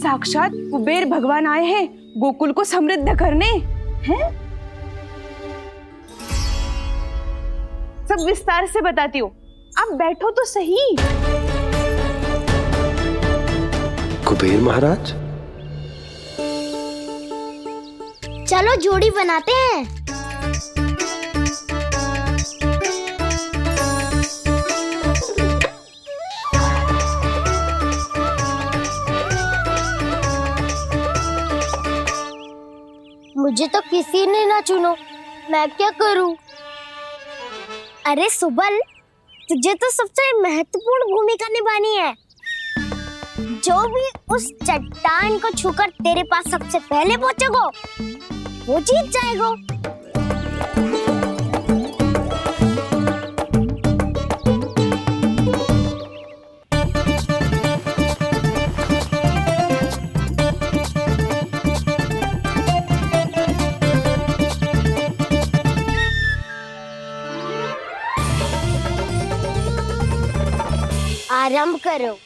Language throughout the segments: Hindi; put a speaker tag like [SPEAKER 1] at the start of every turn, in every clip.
[SPEAKER 1] साक्षात कुबेर भगवान आए हैं गोकुल को समृद्ध करने। हैं? सब विस्तार से बताती हूँ, आप बैठो तो सही।
[SPEAKER 2] कुबेर महाराज,
[SPEAKER 3] चलो जोड़ी बनाते हैं। मुझे तो किसी ने ना चुनो, मैं क्या करूं? अरे सुबल, तुझे तो सबसे महत्वपूर्ण भूमिका निभानी है। जो भी उस चट्टान को छूकर तेरे पास सबसे पहले पहुंचेगा वो जीत जाएगा। आरंभ करो।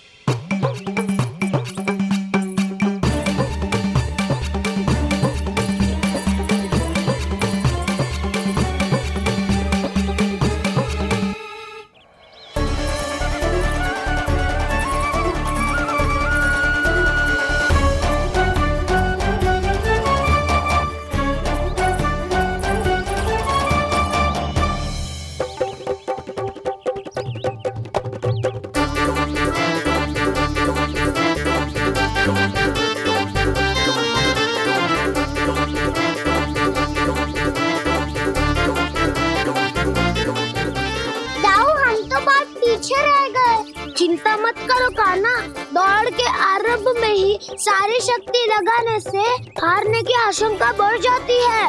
[SPEAKER 3] चिंता मत करो कान्हा, दौड़ के आरंभ में ही सारी शक्ति लगाने से हारने की आशंका बढ़ जाती है।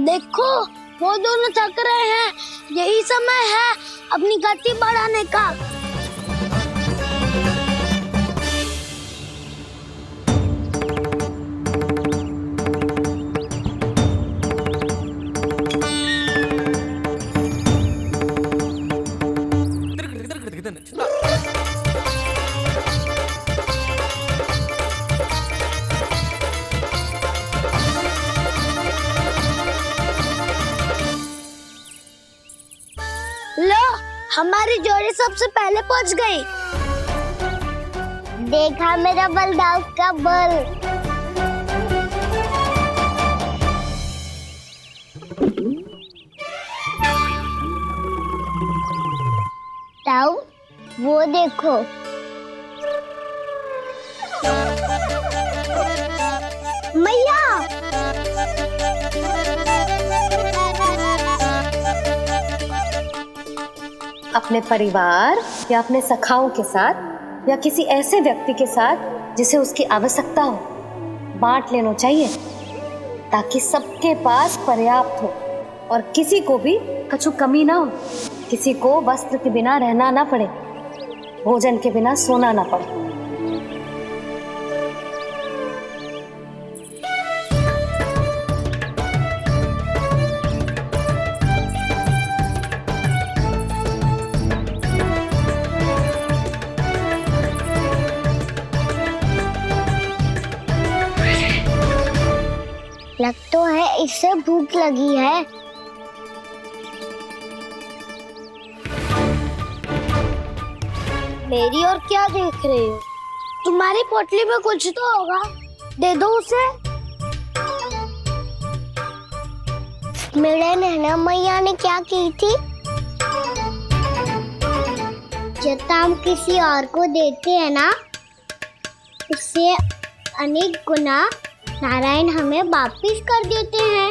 [SPEAKER 3] देखो वो दोनों थक रहे हैं, यही समय है अपनी गति बढ़ाने का। लो, हमारी जोड़ी सबसे पहले पहुंच गई। देखा मेरा बलदाव का बल। ताऊ, वो देखो। मैया,
[SPEAKER 4] अपने परिवार या अपने सखाओं के साथ या किसी ऐसे व्यक्ति के साथ जिसे उसकी आवश्यकता हो, बांट लेना चाहिए ताकि सबके पास पर्याप्त हो और किसी को भी कछु कमी ना हो, किसी को वस्त्र के बिना रहना ना पड़े, भोजन के बिना सोना ना पड़े।
[SPEAKER 3] लग तो है इससे भूख लगी है। मेरी और क्या देख रहे हो? तुम्हारी पोटली में कुछ तो होगा, दे दो उसे। मेरे नैना मैया ने क्या की थी? जब हम किसी और को देते हैं ना, उससे अनेक गुना नारायण हमें वापिस कर देते हैं।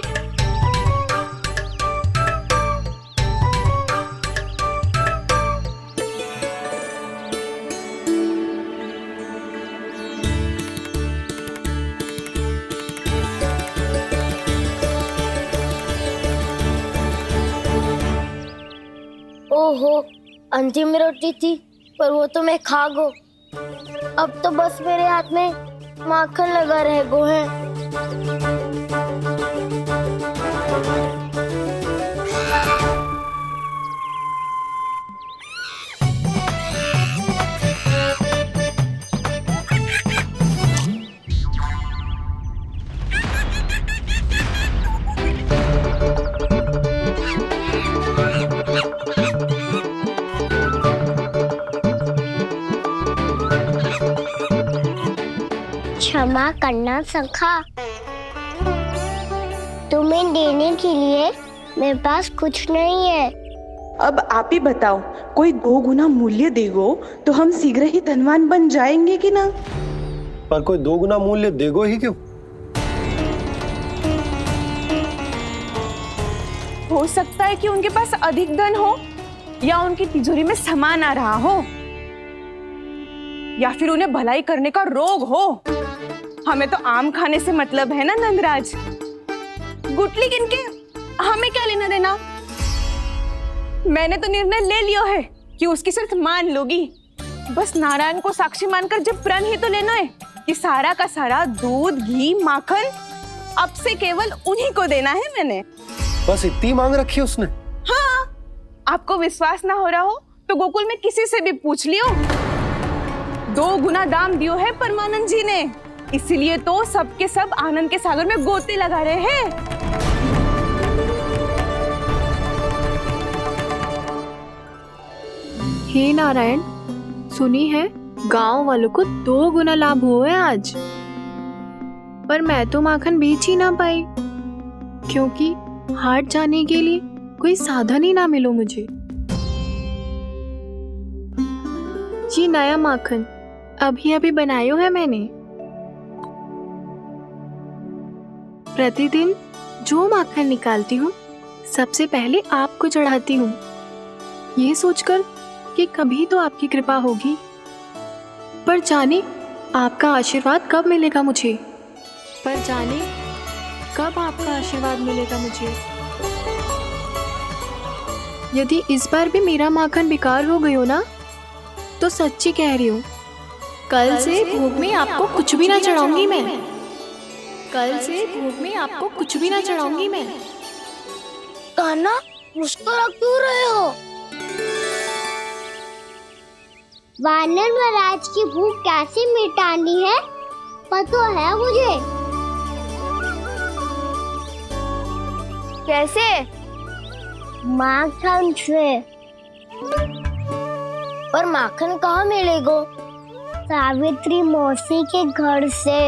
[SPEAKER 3] ओहो, अंतिम रोटी थी पर वो तो मैं खा गो। अब तो बस मेरे हाथ में माखन लगा रह गो है। क्षमा करना सखा। तुम्हें देने के लिए मेरे पास कुछ नहीं है।
[SPEAKER 1] अब आप ही बताओ, कोई 2 गुना मूल्य देगो तो हम शीघ्र ही धनवान बन जाएंगे कि ना?
[SPEAKER 2] पर कोई 2 गुना मूल्य देगो ही क्यों?
[SPEAKER 1] हो सकता है कि उनके पास अधिक धन हो, या उनकी तिजोरी में सामान आ रहा हो, या फिर उन्हें भलाई करने का रोग हो। हमें तो आम खाने से मतलब है ना नंदराज। गुटली गिन के हमें क्या लेना देना? मैंने तो निर्णय ले लिया है कि उसकी सिर्फ मान लूंगी। बस नारायण को साक्षी मानकर जब प्रण ही तो लेना है कि सारा का सारा दूध, घी, माखन अब से केवल उन्हीं को देना है मैंने।
[SPEAKER 2] बस इतनी मांग रखी है उसने?
[SPEAKER 1] हाँ, आपको विश्वास ना हो रहा हो तो गोकुल में किसी से भी पूछ लियो। 2 गुना दाम दियो है परमानंद जी ने, इसीलिए तो सबके सब आनंद के सागर में गोते लगा रहे हैं।
[SPEAKER 5] हे नारायण, सुनी है गांव वालों को 2 गुना लाभ हुआ है आज। पर मैं तो माखन बेच ही ना पाई, क्योंकि हाट जाने के लिए कोई साधन ही ना मिलो मुझे। ये नया माखन अभी अभी बनायो है मैंने। प्रतिदिन जो माखन निकालती हूँ सबसे पहले आपको चढ़ाती हूँ, ये सोचकर कि कभी तो आपकी कृपा होगी। पर जाने आपका आशीर्वाद कब मिलेगा मुझे, पर जाने कब आपका आशीर्वाद मिलेगा मुझे। यदि इस बार भी मेरा माखन बेकार हो गई हो ना, तो सच्ची कह रही हूँ, कल से भोग में आपको कुछ भी ना चढ़ाऊंगी मैं। कल से भोग में आपको कुछ भी ना चढ़ाऊंगी मैं।
[SPEAKER 3] कान्हा, मुस्कुरा क्यों रहे हो? वानर महाराज की भूख कैसे मिटानी है पता है मुझे। कैसे? माखन से। पर माखन कहाँ मिलेगा? सावित्री मौसी के घर से।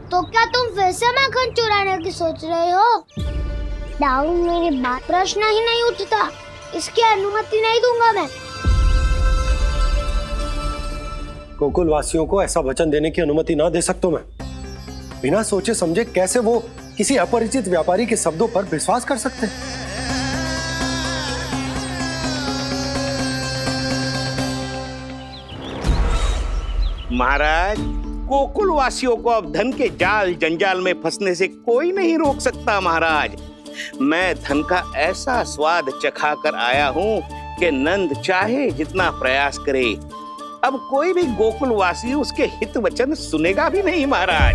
[SPEAKER 3] तो क्या तुम फिर से माखन चुराने की सोच रहे हो? डाउन मेरी बात प्रश्न ही नहीं उठता, इसकी अनुमति नहीं दूंगा मैं।
[SPEAKER 2] गोकुल वासियों को ऐसा वचन देने की अनुमति ना दे सकता मैं। बिना सोचे समझे कैसे वो किसी अपरिचित व्यापारी के शब्दों पर विश्वास कर सकते हैं?
[SPEAKER 6] महाराज, गोकुल वासियों को अब धन के जाल जंजाल में फंसने से कोई नहीं रोक सकता। महाराज, मैं धन का ऐसा स्वाद चखा कर आया हूँ कि नंद चाहे जितना प्रयास करे, अब कोई भी गोकुल वासी उसके हित वचन सुनेगा भी नहीं। महाराज,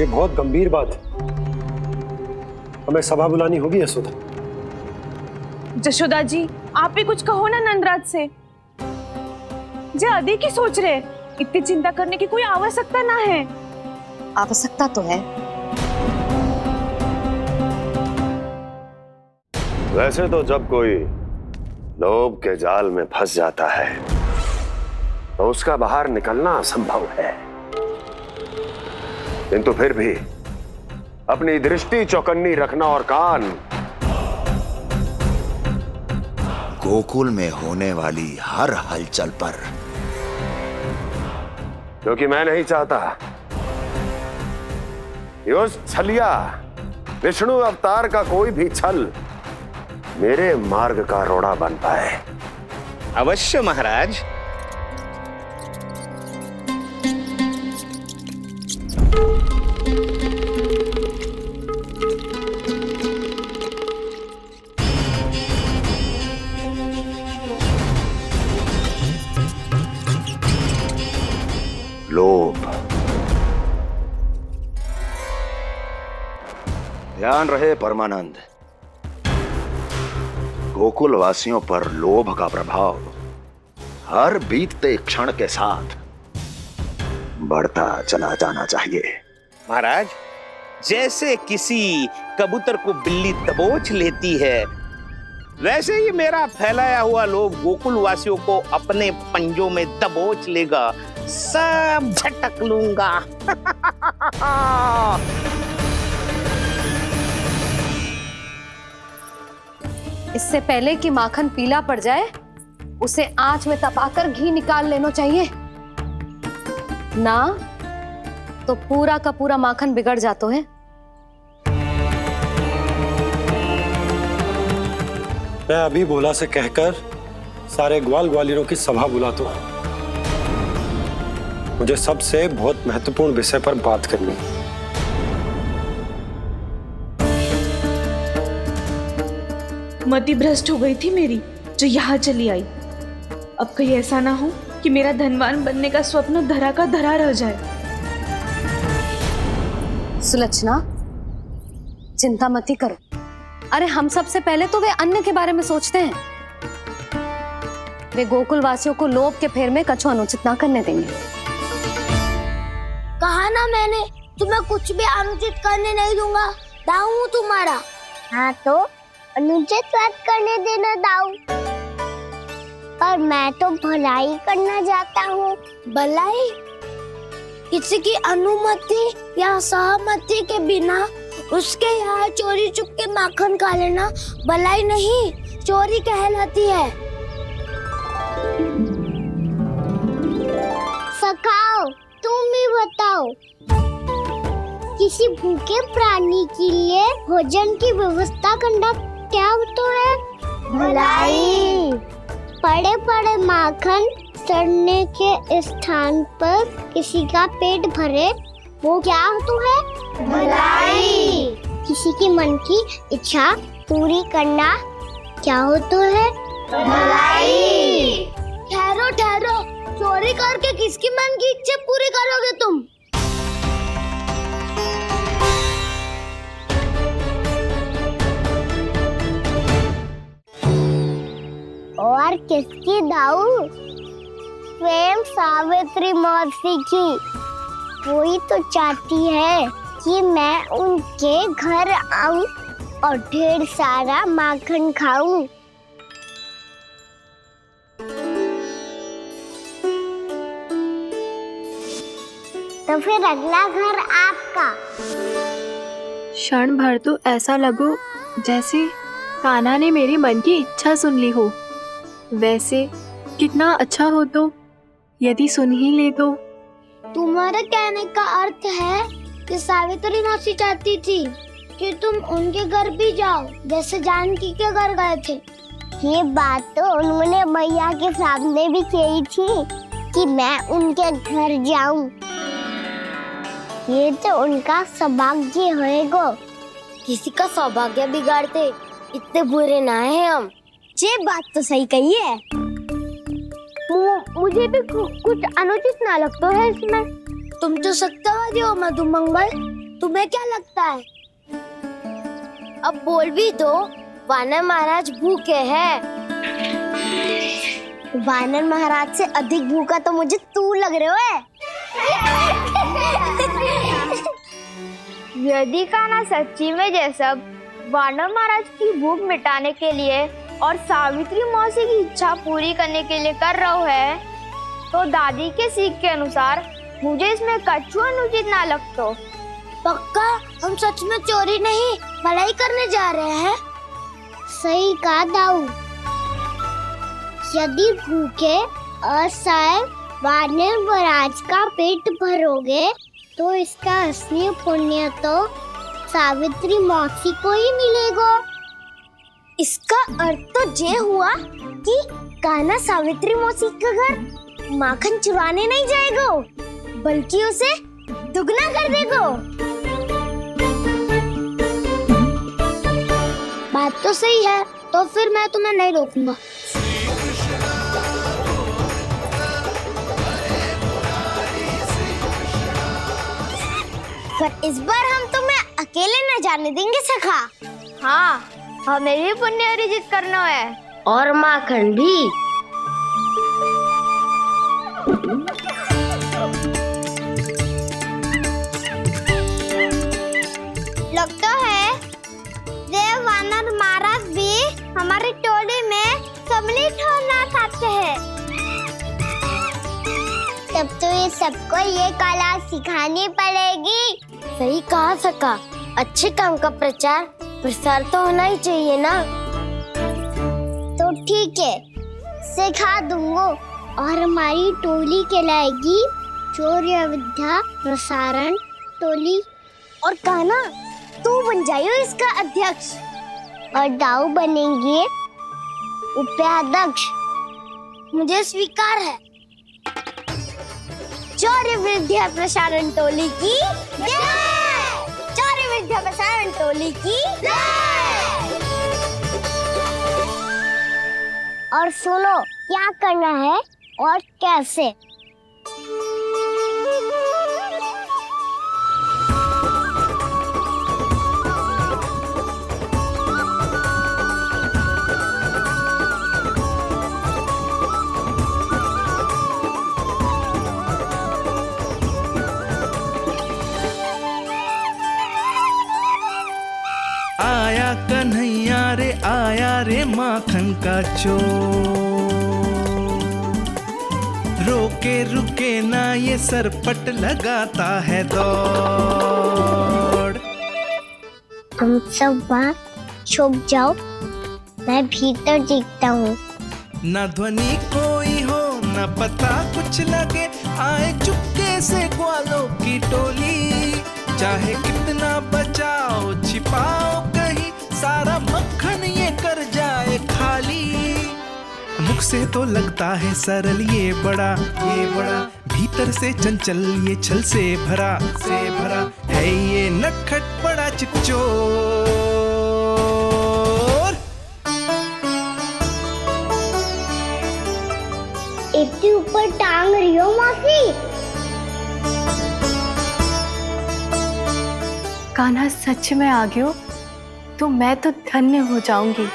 [SPEAKER 2] ये बहुत गंभीर बात है, हमें सभा बुलानी होगी यशोदा।
[SPEAKER 1] जशोदा जी, आप भी कुछ कहो ना नंदराज से। जे अधिक ही सोच रहे, इतनी चिंता करने की कोई आवश्यकता ना है।
[SPEAKER 4] आवश्यकता तो है।
[SPEAKER 7] वैसे तो जब कोई लोभ के जाल में फंस जाता है तो उसका बाहर निकलना असंभव है, किंतु फिर भी अपनी दृष्टि चौकन्नी रखना और कान
[SPEAKER 8] गोकुल में होने वाली हर हलचल पर,
[SPEAKER 7] क्योंकि मैं नहीं चाहता कि उस छलिया विष्णु अवतार का कोई भी छल मेरे मार्ग का रोड़ा बन पाए।
[SPEAKER 6] अवश्य महाराज।
[SPEAKER 8] लोभ,
[SPEAKER 7] ध्यान रहे परमानंद,
[SPEAKER 8] गोकुल वासियों पर लोभ का प्रभाव हर बीतते क्षण के साथ बढ़ता चला जाना चाहिए।
[SPEAKER 6] महाराज, जैसे किसी कबूतर को बिल्ली दबोच लेती है, वैसे ही मेरा फैलाया हुआ लोभ गोकुल वासियों को अपने पंजों में दबोच लेगा, सब झटक लूंगा।
[SPEAKER 4] इससे पहले कि माखन पीला पड़ जाए, उसे आंच में तपाकर घी निकाल लेना चाहिए ना, तो पूरा का पूरा माखन बिगड़ जाता है।
[SPEAKER 2] मैं अभी भोला से कहकर सारे ग्वाल ग्वालियरों की सभा बुलाता हूं। मुझे सबसे बहुत महत्वपूर्ण विषय पर बात करनी है।
[SPEAKER 1] मति भ्रष्ट हो गई थी मेरी, जो यहाँ चली आई। अब कहीं ऐसा ना हो कि मेरा धनवान बनने का स्वप्न धरा का धरा रह जाए।
[SPEAKER 4] सुलक्षणा, चिंता मत ही करो। अरे हम सबसे पहले तो वे अन्य के बारे में सोचते हैं। वे गोकुल वासियों को लोभ के फेर में कछु अनुचित ना करने देंगे।
[SPEAKER 3] कहा ना मैंने, तुम्हें कुछ भी अनुचित करने नहीं दूंगा। दाऊ हूँ तुम्हारा। हाँ तो अनुचित बात करने देना दाऊ। पर मैं तो भलाई करना चाहता हूँ। भलाई? किसी की अनुमति या सहमति के बिना उसके यहाँ चोरी चुप के माखन खा लेना भलाई नहीं, चोरी कहलाती है। सखाओ, तुम ही बताओ, किसी भूखे प्राणी के लिए भोजन की व्यवस्था करना क्या होता है? भलाई। पड़े पड़े माखन सड़ने के स्थान पर किसी का पेट भरे, वो क्या होता है? भलाई। किसी की मन की इच्छा पूरी करना क्या होता है? भलाई। ठहरो ठहरो, चोरी करके किसकी मन की इच्छा पूरी करोगे तुम? और किसकी दाऊ? स्वयं सावित्री मौसी की। वही तो चाहती है कि मैं उनके घर आऊं और ढेर सारा माखन खाऊं। तो फिर अगला घर आपका।
[SPEAKER 5] क्षण भर तो ऐसा लगो जैसे कान्हा ने मेरे मन की इच्छा सुन ली हो। वैसे कितना अच्छा हो तो यदि सुन ही ले तो।
[SPEAKER 3] तुम्हारे कहने का अर्थ है कि सावित्री मौसी चाहती थी कि तुम उनके घर भी जाओ, जैसे जानकी के घर गए थे। ये बात तो उन्होंने मैया के सामने भी कही थी कि मैं उनके घर जाऊं। ये तो उनका सौभाग्य होएगा। किसी का सौभाग्य बिगाड़ते इतने बुरे ना है हम। ये बात तो सही कही है। मुझे भी कुछ अनुचित ना लगता है इसमें। तुम तो सत्यवादी हो मधुमंगल, तुम्हें क्या लगता है? अब बोल भी दो, वानर महाराज भूखे हैं। वानर महाराज से अधिक भूखा तो मुझे तू लग रहे हो।
[SPEAKER 9] यदि कान्हा सच्ची में जैसा वानर महाराज की भूख मिटाने के लिए और सावित्री मौसी की इच्छा पूरी करने के लिए कर रहा है, तो दादी के सीख के अनुसार मुझे इसमें कछु अनुचित ना लगता।
[SPEAKER 3] पक्का हम सच में चोरी नहीं भलाई करने जा रहे हैं। सही कहा दाऊ। यदि भूखे असहाय वानर महाराज का पेट भरोगे तो इसका असली पुण्य तो सावित्री मौसी को ही मिलेगा। इसका अर्थ तो ये हुआ कि कान्हा सावित्री मौसी के घर माखन चुराने नहीं जाएगा, बल्कि उसे दुगना कर देगा। बात तो सही है, तो फिर मैं तुम्हें नहीं रोकूंगा। पर इस बार हम तुम्हें अकेले न जाने देंगे सखा।
[SPEAKER 9] हाँ, हमें भी पुण्य अर्जित करना है
[SPEAKER 3] और माखन भी। लगता है देव वानर महाराज भी हमारी सबको ये कला सिखानी पड़ेगी। सही कहा सका, अच्छे काम का प्रचार प्रसार तो होना ही चाहिए ना। तो ठीक है, सिखा दूंगा। और हमारी टोली कहलाएगी शौर्य विद्या प्रसारण टोली। और कान्हा, तू बन जाइयो इसका अध्यक्ष और दाऊ बनेंगे उपाध्यक्ष। मुझे स्वीकार है। शौर्य विद्या प्रसारण टोली की जय! शौर्य विद्या प्रसारण टोली की जय! और सुनो, क्या करना है और कैसे।
[SPEAKER 10] आया कन्हैया रे, आया रे माखन का चोर। रोके रुके ना ये सरपट लगाता है दौड़।
[SPEAKER 3] तुम सब वहाँ छुप जाओ, मैं भीतर देखता हूँ।
[SPEAKER 10] न ध्वनि कोई हो न पता कुछ लगे, आए चुपके से ग्वालों की टोली। चाहे कितना बचाओ छिपाओ कहीं, सारा मक्खन ये कर जाए खाली। मुख से तो लगता है सरल ये बड़ा भीतर से चंचल ये छल से भरा है ये नटखट बड़ा चिच्चोर।
[SPEAKER 3] इतनी ऊपर टांग रही हो मौसी।
[SPEAKER 5] कान्हा सच में आ गयो तो मैं तो धन्य हो जाऊंगी।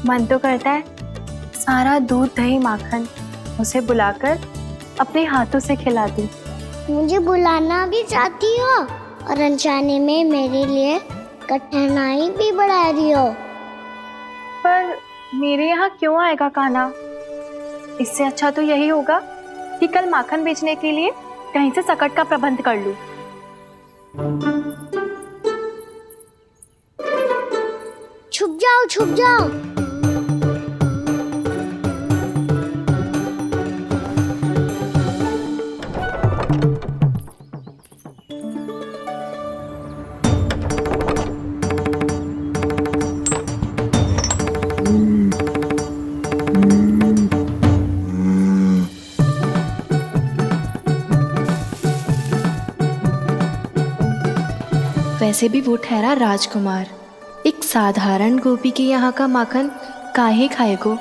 [SPEAKER 5] मन तो करता है सारा दूध दही माखन उसे बुलाकर अपने हाथों से खिला दूं।
[SPEAKER 3] मुझे बुलाना भी चाहती हो और अनजाने में मेरे लिए कठिनाई भी बढ़ा रही हो।
[SPEAKER 5] पर मेरे यहाँ क्यों आएगा कान्हा? इससे अच्छा तो यही होगा कि कल माखन बेचने के लिए कहीं से सकट का प्रबंध कर लूं।
[SPEAKER 3] छुप जाओ, छुप जाओ।
[SPEAKER 5] वैसे भी वो ठहरा राजकुमार, एक साधारण गोपी के यहाँ का माखन काहे खाएगो।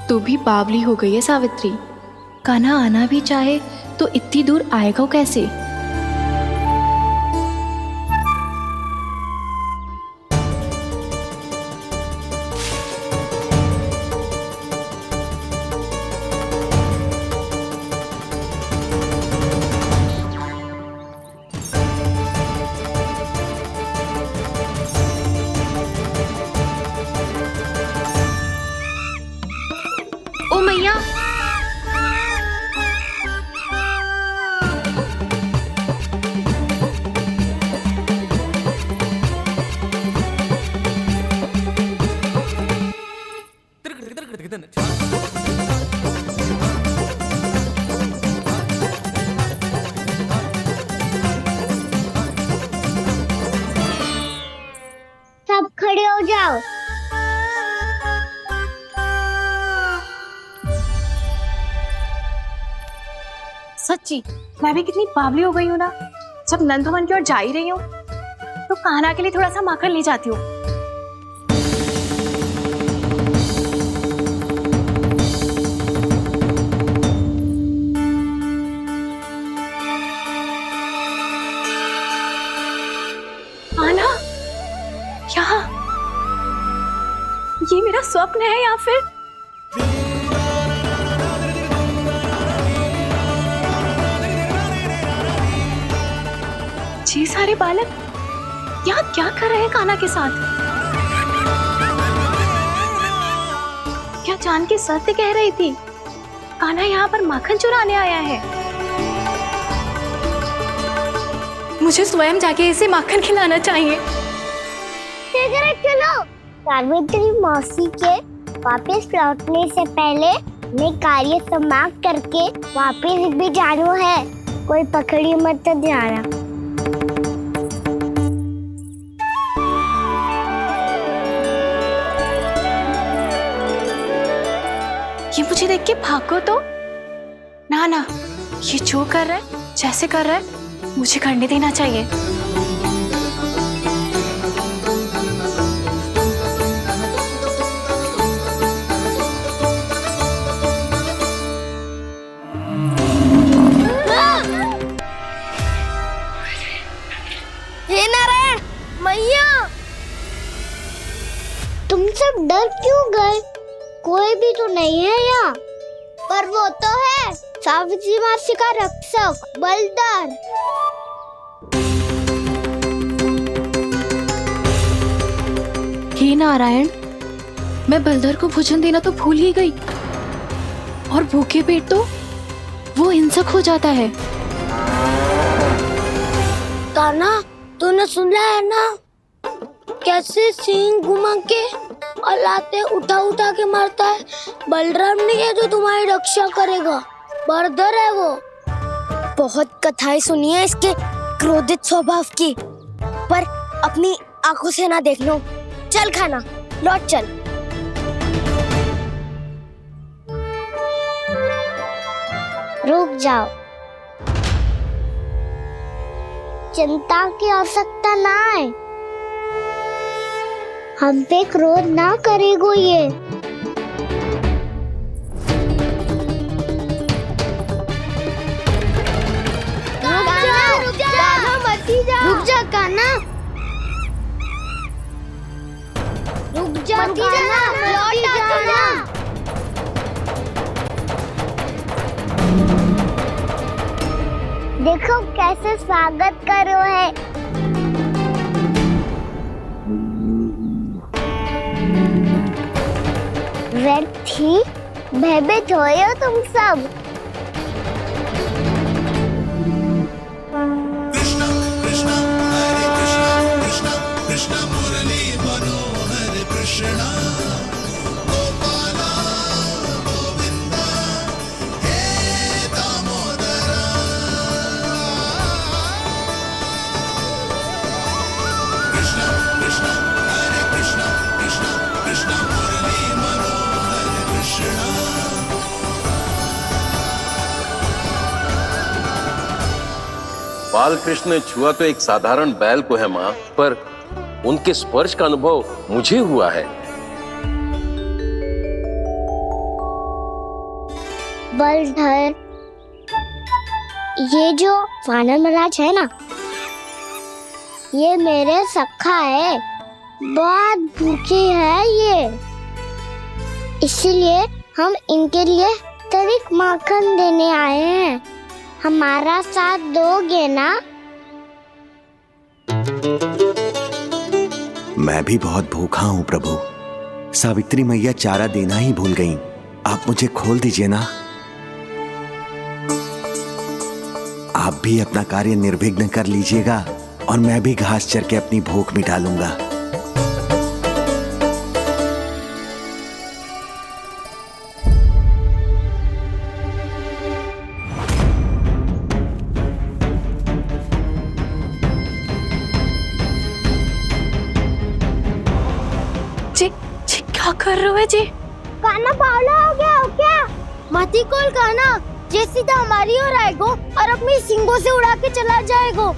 [SPEAKER 5] तू भी बावली हो गई है सावित्री। कान्हा आना भी चाहे तो इतनी दूर आएगा कैसे? ओ मैया,
[SPEAKER 3] सब खड़े हो जाओ।
[SPEAKER 5] सच्ची मैं भी कितनी बावली हो गई हूँ ना। जब नंदवन की ओर जा ही रही हूँ तो कान्हा के लिए थोड़ा सा माखन ले जाती हूँ। मेरा स्वप्न है या फिर ये सारे बालक यहाँ क्या कर रहे हैं कान्हा के साथ? क्या जानकी सत्य कह रही थी? कान्हा यहाँ पर माखन चुराने आया है। मुझे स्वयं जाके इसे माखन खिलाना चाहिए।
[SPEAKER 3] चलो सावित्री मौसी के वापस लौटने से पहले मैं कार्य समाप्त करके वापस भी जाना है। कोई पकड़ी मत जाना।
[SPEAKER 5] ये मुझे देख के भागो तो ना ना, ये जो कर रहा है, जैसे कर रहा है, मुझे करने देना चाहिए।
[SPEAKER 3] हे नारायण मैया, तुम सब डर क्यों गए? कोई भी तो नहीं है यहाँ। पर वो तो है, सावित्री मासी का रक्षक बलदार।
[SPEAKER 5] हे नारायण, मैं बलदर को भोजन देना तो भूल ही गई, और भूखे पेट तो वो हिंसक हो जाता है।
[SPEAKER 3] कान्हा, तूने सुना है ना कैसे सींग घुमा के और लाते उठा उठा के मारता है? बलराम नहीं है जो तुम्हारी रक्षा करेगा, बलदर है वो। बहुत कथाएं सुनी है इसके क्रोधित स्वभाव की, पर अपनी आंखों से ना देख लो। चल खाना, लौट चल। रुक जाओ, चिंता की आवश्यकता ना है। हम पे क्रोध ना करेगो ये। रुक जा कान्हा, रुक जा कान्हा, लौट जाना। देखो कैसे स्वागत करो है। व्यर्थ ही भयभीत हो तुम सब।
[SPEAKER 11] बाल कृष्ण ने छुआ तो एक साधारण बैल को है माँ, पर उनके स्पर्श का अनुभव मुझे हुआ है।
[SPEAKER 3] बलधर, ये जो वानर महाराज है ना, ये मेरे सखा है। बहुत भूखे है ये, इसीलिए हम इनके लिए तरीक माखन देने आए हैं। हमारा साथ दोगे ना?
[SPEAKER 12] मैं भी बहुत भूखा हूँ प्रभु। सावित्री मैया चारा देना ही भूल गईं। आप मुझे खोल दीजिए ना। आप भी अपना कार्य निर्विघ्न कर लीजिएगा और मैं भी घास चर के अपनी भूख मिटा लूंगा।
[SPEAKER 5] क्या कर रहे हो जी?
[SPEAKER 3] कान्हा पावला हो गया हो क्या? मती कोल कान्हा, जे सीधा हमारी ओर आएगो और अपनी सींगों से उड़ा के चला जाएगो।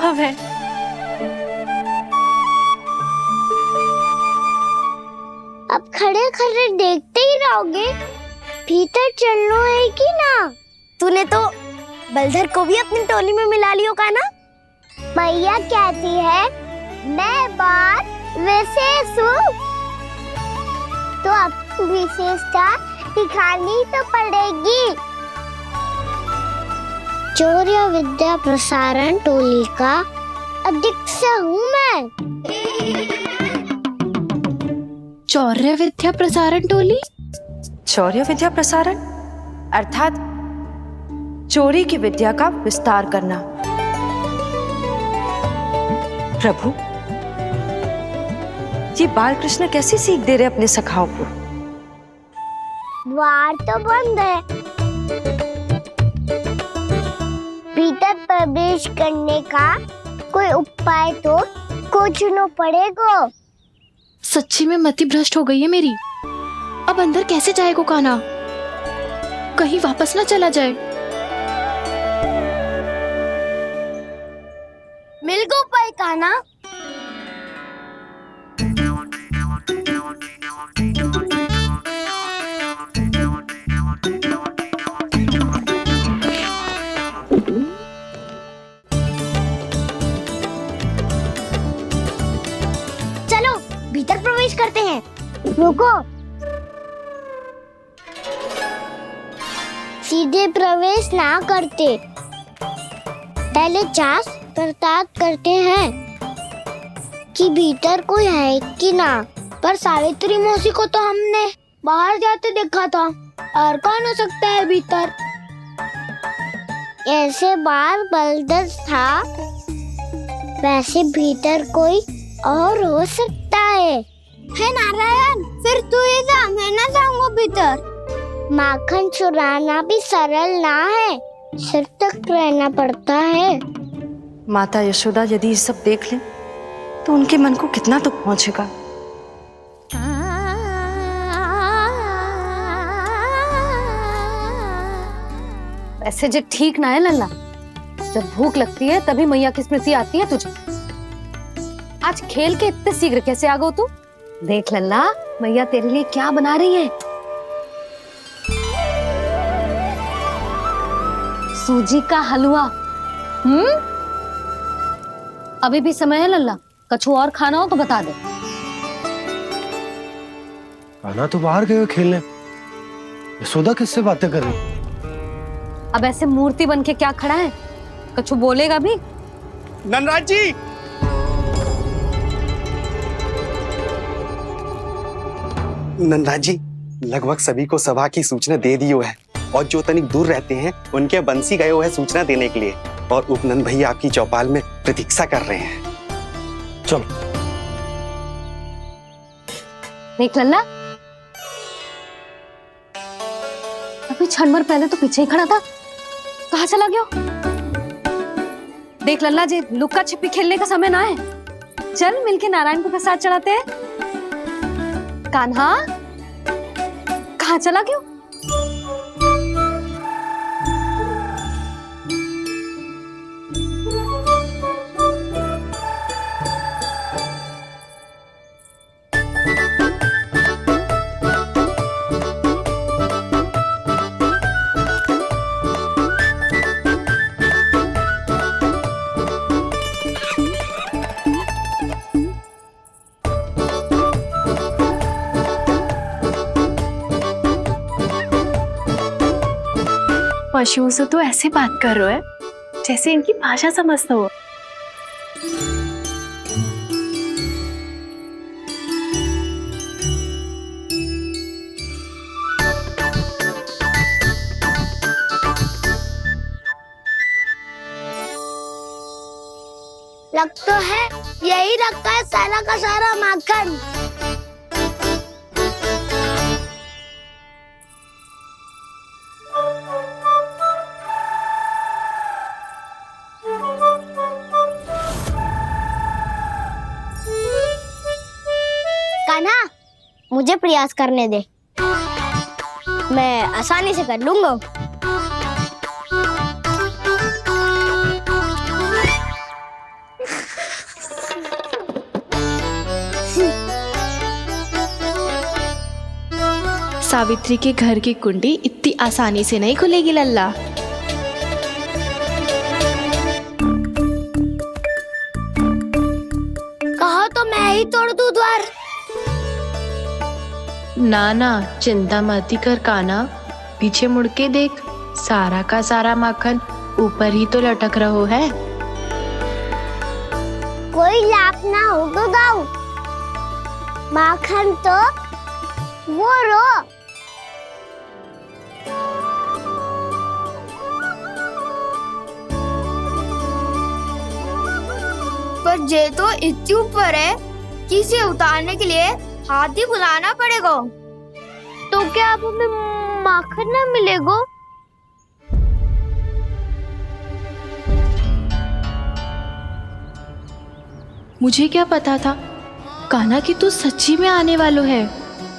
[SPEAKER 5] संभव है।
[SPEAKER 3] अब खड़े खड़े देखते ही रहोगे? भीतर चलना है कि ना? तूने तो बलधर को भी अपनी टोली में मिला लियो का ना? मैया कहती है मैं बात विशेष हूँ, तो अब विशेषता दिखानी तो पड़ेगी। चौर्य विद्या प्रसारण टोली का अध्यक्ष हूँ मैं।
[SPEAKER 5] चौर्य विद्या प्रसारण टोली?
[SPEAKER 13] चौर्य विद्या प्रसारण अर्थात चोरी की विद्या का विस्तार करना। प्रभु, ये बाल कृष्ण कैसी सीख दे रहे अपने सखाओं को?
[SPEAKER 3] द्वार तो बंद है, भीतर प्रवेश करने का कोई उपाय तो खोजना पड़ेगा।
[SPEAKER 5] सच्ची में मति भ्रष्ट हो गई है मेरी। अब अंदर कैसे जाएगा कान्हा? कहीं वापस ना चला जाए।
[SPEAKER 3] मिल गो उपाय कान्हा। चलो भीतर प्रवेश करते हैं। रुको, सीधे प्रवेश ना करते, पहले जांच पड़ताल करते हैं कि भीतर कोई है कि ना। पर सावित्री मौसी को तो हमने बाहर जाते देखा था, और कौन हो सकता है भीतर? ऐसे बार बलदर था, वैसे भीतर कोई और हो सकता है नारायण? फिर तू ही जा, मैं ना जाऊंगा भीतर। माखन चुराना भी सरल ना है, सिर तक रहना पड़ता है।
[SPEAKER 13] माता यशोदा यदि ये सब देख लें तो उनके मन को कितना दुख पहुंचेगा।
[SPEAKER 4] ऐसे जो ठीक ना है लल्ला। जब भूख लगती है तभी मैया की स्मृति आती है तुझे। आज खेल के इतने शीघ्र कैसे आ गो तू? देख लल्ला, मैया तेरे लिए क्या बना रही है। सूजी का हलवा। अभी भी समय है लल्ला, कछु और खाना हो तो बता दे।
[SPEAKER 2] कान्हा तो बाहर गए खेलने, यशोदा किससे बातें कर रही?
[SPEAKER 4] अब ऐसे मूर्ति बन के क्या खड़ा है? कछु बोलेगा भी?
[SPEAKER 6] नंदराज जी,
[SPEAKER 14] नंदराज जी, लगभग सभी को सभा की सूचना दे दी है, और जो तनिक दूर रहते हैं उनके बंसी गए हुए हैं सूचना देने के लिए, और उपनंद भैया आपकी चौपाल में प्रतीक्षा कर रहे हैं।
[SPEAKER 2] चलो।
[SPEAKER 4] देख लल्ला, अभी क्षण भर पहले तो पीछे ही खड़ा था, कहाँ चला गया? देख लल्ला जी, लुक्का छिपी खेलने का समय ना है। चल मिलके नारायण को प्रसाद चढ़ाते हैं। कान्हा, कहाँ चला गया?
[SPEAKER 5] पशुओं से तो ऐसे बात कर रहे हो जैसे इनकी भाषा समझता हो।
[SPEAKER 3] लग तो है यही रखा है सारा का सारा माखन। कान्हा, मुझे प्रयास करने दे, मैं आसानी से कर लूंगा।
[SPEAKER 5] सावित्री के घर की कुंडी इतनी आसानी से नहीं खुलेगी लल्ला।
[SPEAKER 3] कहा तो मैं ही तोड़ दूं द्वार।
[SPEAKER 13] ना ना, चिंता मत कर काना, पीछे मुड़ के देख, सारा का सारा माखन ऊपर ही तो लटक रहो है।
[SPEAKER 3] कोई लाभ ना हो तो दाऊ, माखन तो वो रो।
[SPEAKER 9] पर जे तो इतनी ऊपर है कि इसे उतारने के लिए हाथी बुलाना पड़ेगा।
[SPEAKER 3] तो क्या अब हमें माखन ना मिलेगा?
[SPEAKER 5] मुझे क्या पता था कान्हा कि तू सच्ची में आने वालो है।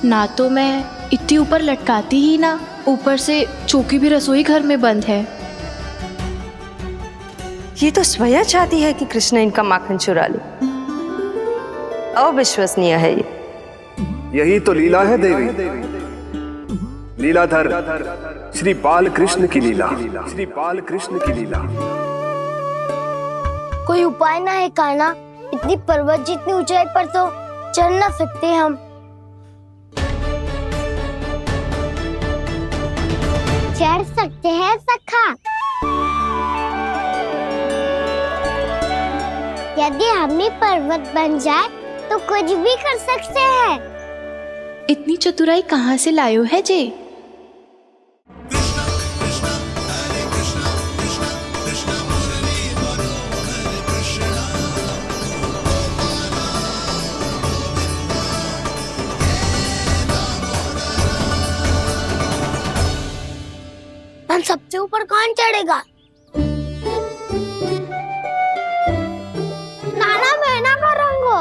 [SPEAKER 5] ना तो मैं इतनी ऊपर लटकाती ही ना, ऊपर से चौकी भी रसोई घर में बंद है।
[SPEAKER 13] ये तो स्वयं चाहती है कि कृष्ण इनका माखन चुरा ले। अविश्वसनीय है ये।
[SPEAKER 7] यही तो लीला है देवी, लीलाधर श्री बाल कृष्ण की लीला, श्री बाल कृष्ण की लीला।
[SPEAKER 3] कोई उपाय ना है कान्हा? इतनी पर्वत जितनी ऊंचाई पर तो चढ़ ना सकते हम। चढ़ सकते हैं सखा, यदि हम भी पर्वत बन जाए तो कुछ भी कर सकते हैं।
[SPEAKER 5] इतनी चतुराई कहाँ से लायो है जे?
[SPEAKER 3] हम सबसे ऊपर कौन चढ़ेगा? नाना मैं ना करूँगा,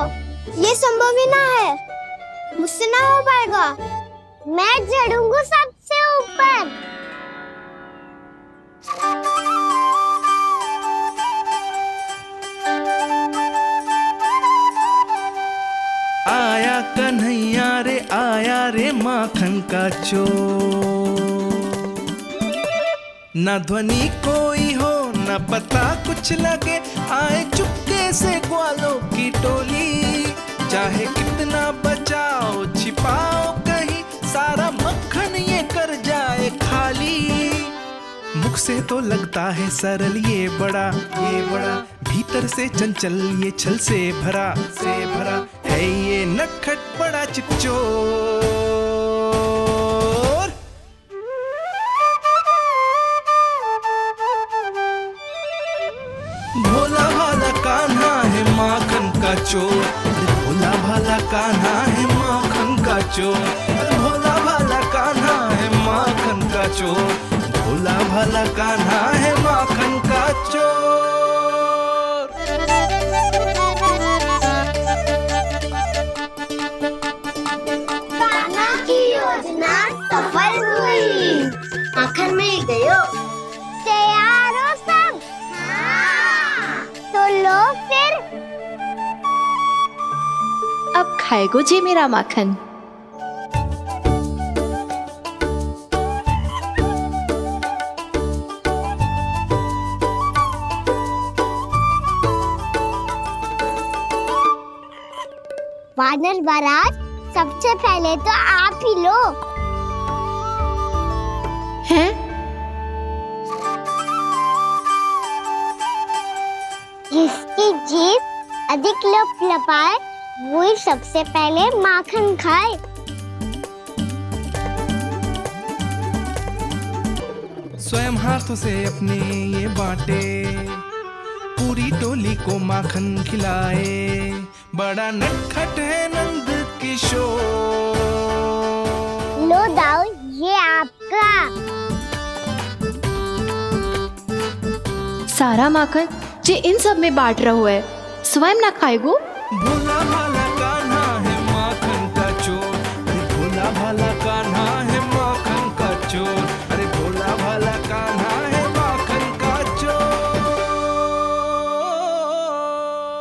[SPEAKER 3] ये संभव ही ना है, मुझसे ना हो पाएगा। मैं चढ़ूंगा सबसे ऊपर।
[SPEAKER 10] आया कन्हैया रे आया रे माखन का चोर, न ध्वनि कोई हो न पता कुछ लगे, आए चुपके से ग्वालों की टोली। चाहे कितना बचाओ छिपाओ कहीं, सारा मक्खन ये कर जाए खाली। मुख से तो लगता है सरल ये बड़ा भीतर से चंचल ये छल से भरा है ये नटखट बड़ा चिकचोर। भोला भाला कान्हा है माखन का चोर, भोला भाला कान्हा है माखन का चोर, भोला भाला कान्हा है माखन का चोर, भोला भाला कान्हा है माखन का चोर।
[SPEAKER 3] कान्हा की योजना सफल हुई, माखन मिल गयो। तैयार हो सब? तो लो फिर।
[SPEAKER 5] अब खाएगो जे मेरा माखन।
[SPEAKER 3] वानर महाराज, सबसे पहले तो आप ही लो।
[SPEAKER 5] हैं?
[SPEAKER 3] जिसकी जीभ अधिक लपलपाए वही सबसे पहले माखन खाए।
[SPEAKER 10] स्वयं हाथों से अपने ये बांटे, पूरी टोली को माखन खिलाए, बड़ा नटखट है नंद किशोर।
[SPEAKER 3] लो दाऊ, ये आपका।
[SPEAKER 5] सारा माखन जे इन सब में बांट रहो है, स्वयं ना खाएगो।
[SPEAKER 10] भोला भाला कान्हा है माखन का चोर, अरे भोला भाला कान्हा है माखन का चोर, अरे भोला भाला कान्हा है माखन का चोर।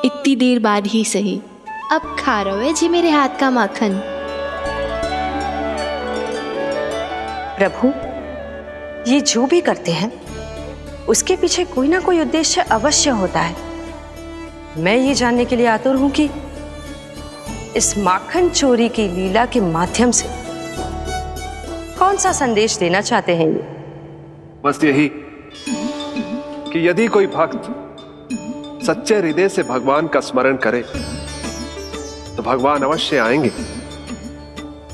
[SPEAKER 5] इतनी देर बाद ही सही, अब खा रहो है जी मेरे हाथ का माखन।
[SPEAKER 15] प्रभु, ये जो भी करते हैं उसके पीछे कोई ना कोई उद्देश्य अवश्य होता है। मैं ये जानने के लिए आतुर हूं कि इस माखन चोरी की लीला के माध्यम से कौन सा संदेश देना चाहते हैं ये?
[SPEAKER 16] बस यही कि यदि कोई भक्त सच्चे हृदय से भगवान का स्मरण करे तो भगवान अवश्य आएंगे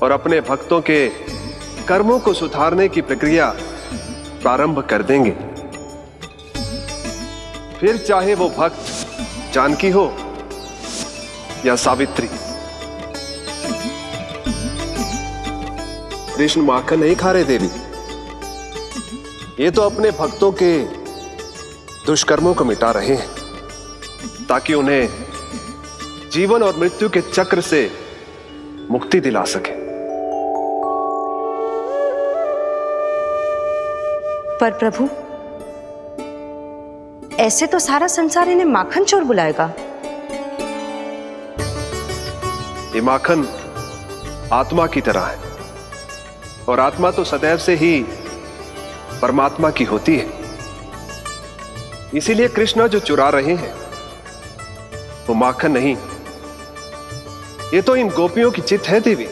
[SPEAKER 16] और अपने भक्तों के कर्मों को सुधारने की प्रक्रिया प्रारंभ कर देंगे। फिर चाहे वो भक्त जानकी हो या सावित्री। कृष्ण माखन नहीं खा रहे देवी, ये तो अपने भक्तों के दुष्कर्मों को मिटा रहे हैं ताकि उन्हें जीवन और मृत्यु के चक्र से मुक्ति दिला सके।
[SPEAKER 15] पर प्रभु, ऐसे तो सारा संसार इन्हें माखन चोर बुलाएगा।
[SPEAKER 16] ये माखन आत्मा की तरह है और आत्मा तो सदैव से ही परमात्मा की होती है। इसीलिए कृष्ण जो चुरा रहे हैं वो माखन नहीं, ये तो इन गोपियों की चित है देवी।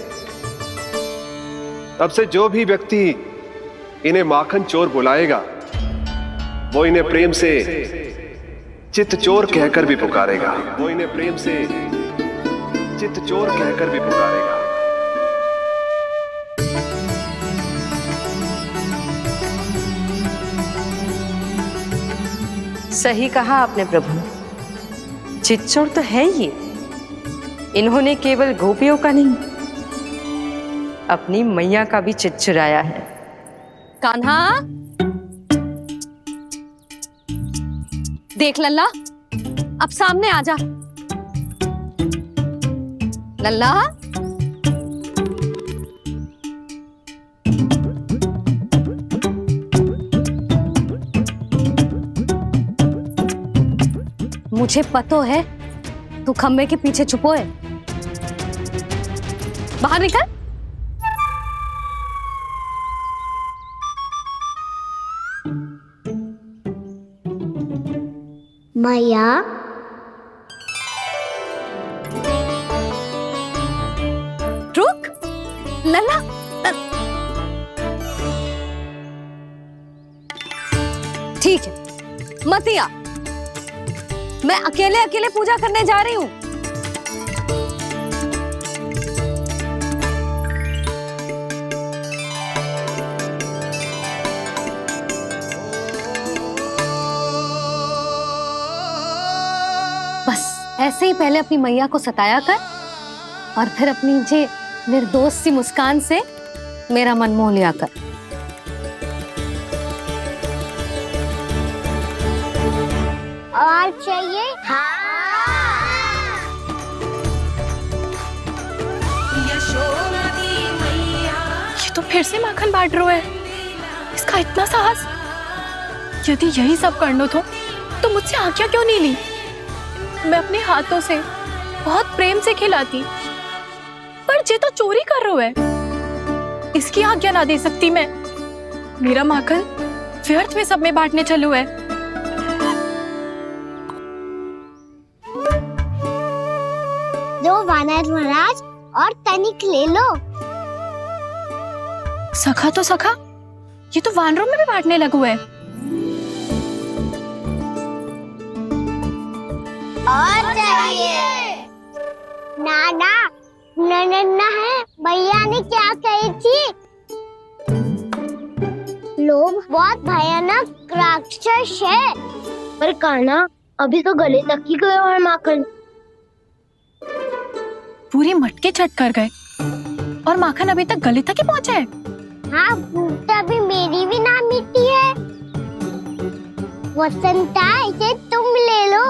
[SPEAKER 16] अब से जो भी व्यक्ति इन्हें माखन चोर बुलाएगा वो इन्हें प्रेम से चित चोर कहकर भी पुकारेगा। वो इन्हें प्रेम से चित चोर कहकर भी पुकारेगा।
[SPEAKER 15] सही कहा आपने प्रभु, चितचोर तो है ये। इन्होंने केवल गोपियों का नहीं, अपनी मैया का भी चित चुराया है।
[SPEAKER 1] कान्हा, देख लल्ला, अब सामने आ जा। लल्ला, मुझे पतो है तू खम्बे के पीछे छुपो है। बाहर निकल।
[SPEAKER 3] मैया,
[SPEAKER 1] रुक लल्ला, ठीक है मत आ, मैं अकेले अकेले पूजा करने जा रही हूँ। बस ऐसे ही पहले अपनी मैया को सताया कर और फिर अपनी जे निर्दोष सी मुस्कान से मेरा मन मोह लिया कर।
[SPEAKER 3] और चाहिए?
[SPEAKER 5] ये तो फिर से माखन बांट रहा है। इसका इतना साहस। यदि यही सब करना तो मुझसे आज्ञा क्यों नहीं ली? मैं अपने हाथों से बहुत प्रेम से खिलाती, पर ये तो चोरी कर रहा है। इसकी आज्ञा ना दे सकती मैं। मेरा माखन व्यर्थ में सब में बांटने चलू है।
[SPEAKER 3] दो वानर महाराज और तनिक ले लो।
[SPEAKER 5] सखा तो सखा, ये तो वानरों में भी बांटने लगू है।
[SPEAKER 3] और चाहिए? नाना, नन्ना है, भैया ने क्या कही थी? लोभ बहुत भयानक राक्षस है। पर कान्हा, अभी तो गले तक ही गया है माखन।
[SPEAKER 5] पूरी मटके छट कर गए और माखन अभी तक गले तक ही पहुंचा है।
[SPEAKER 3] हाँ, तभी मेरी भी ना मिट्टी है। वसंता, इसे तुम ले लो।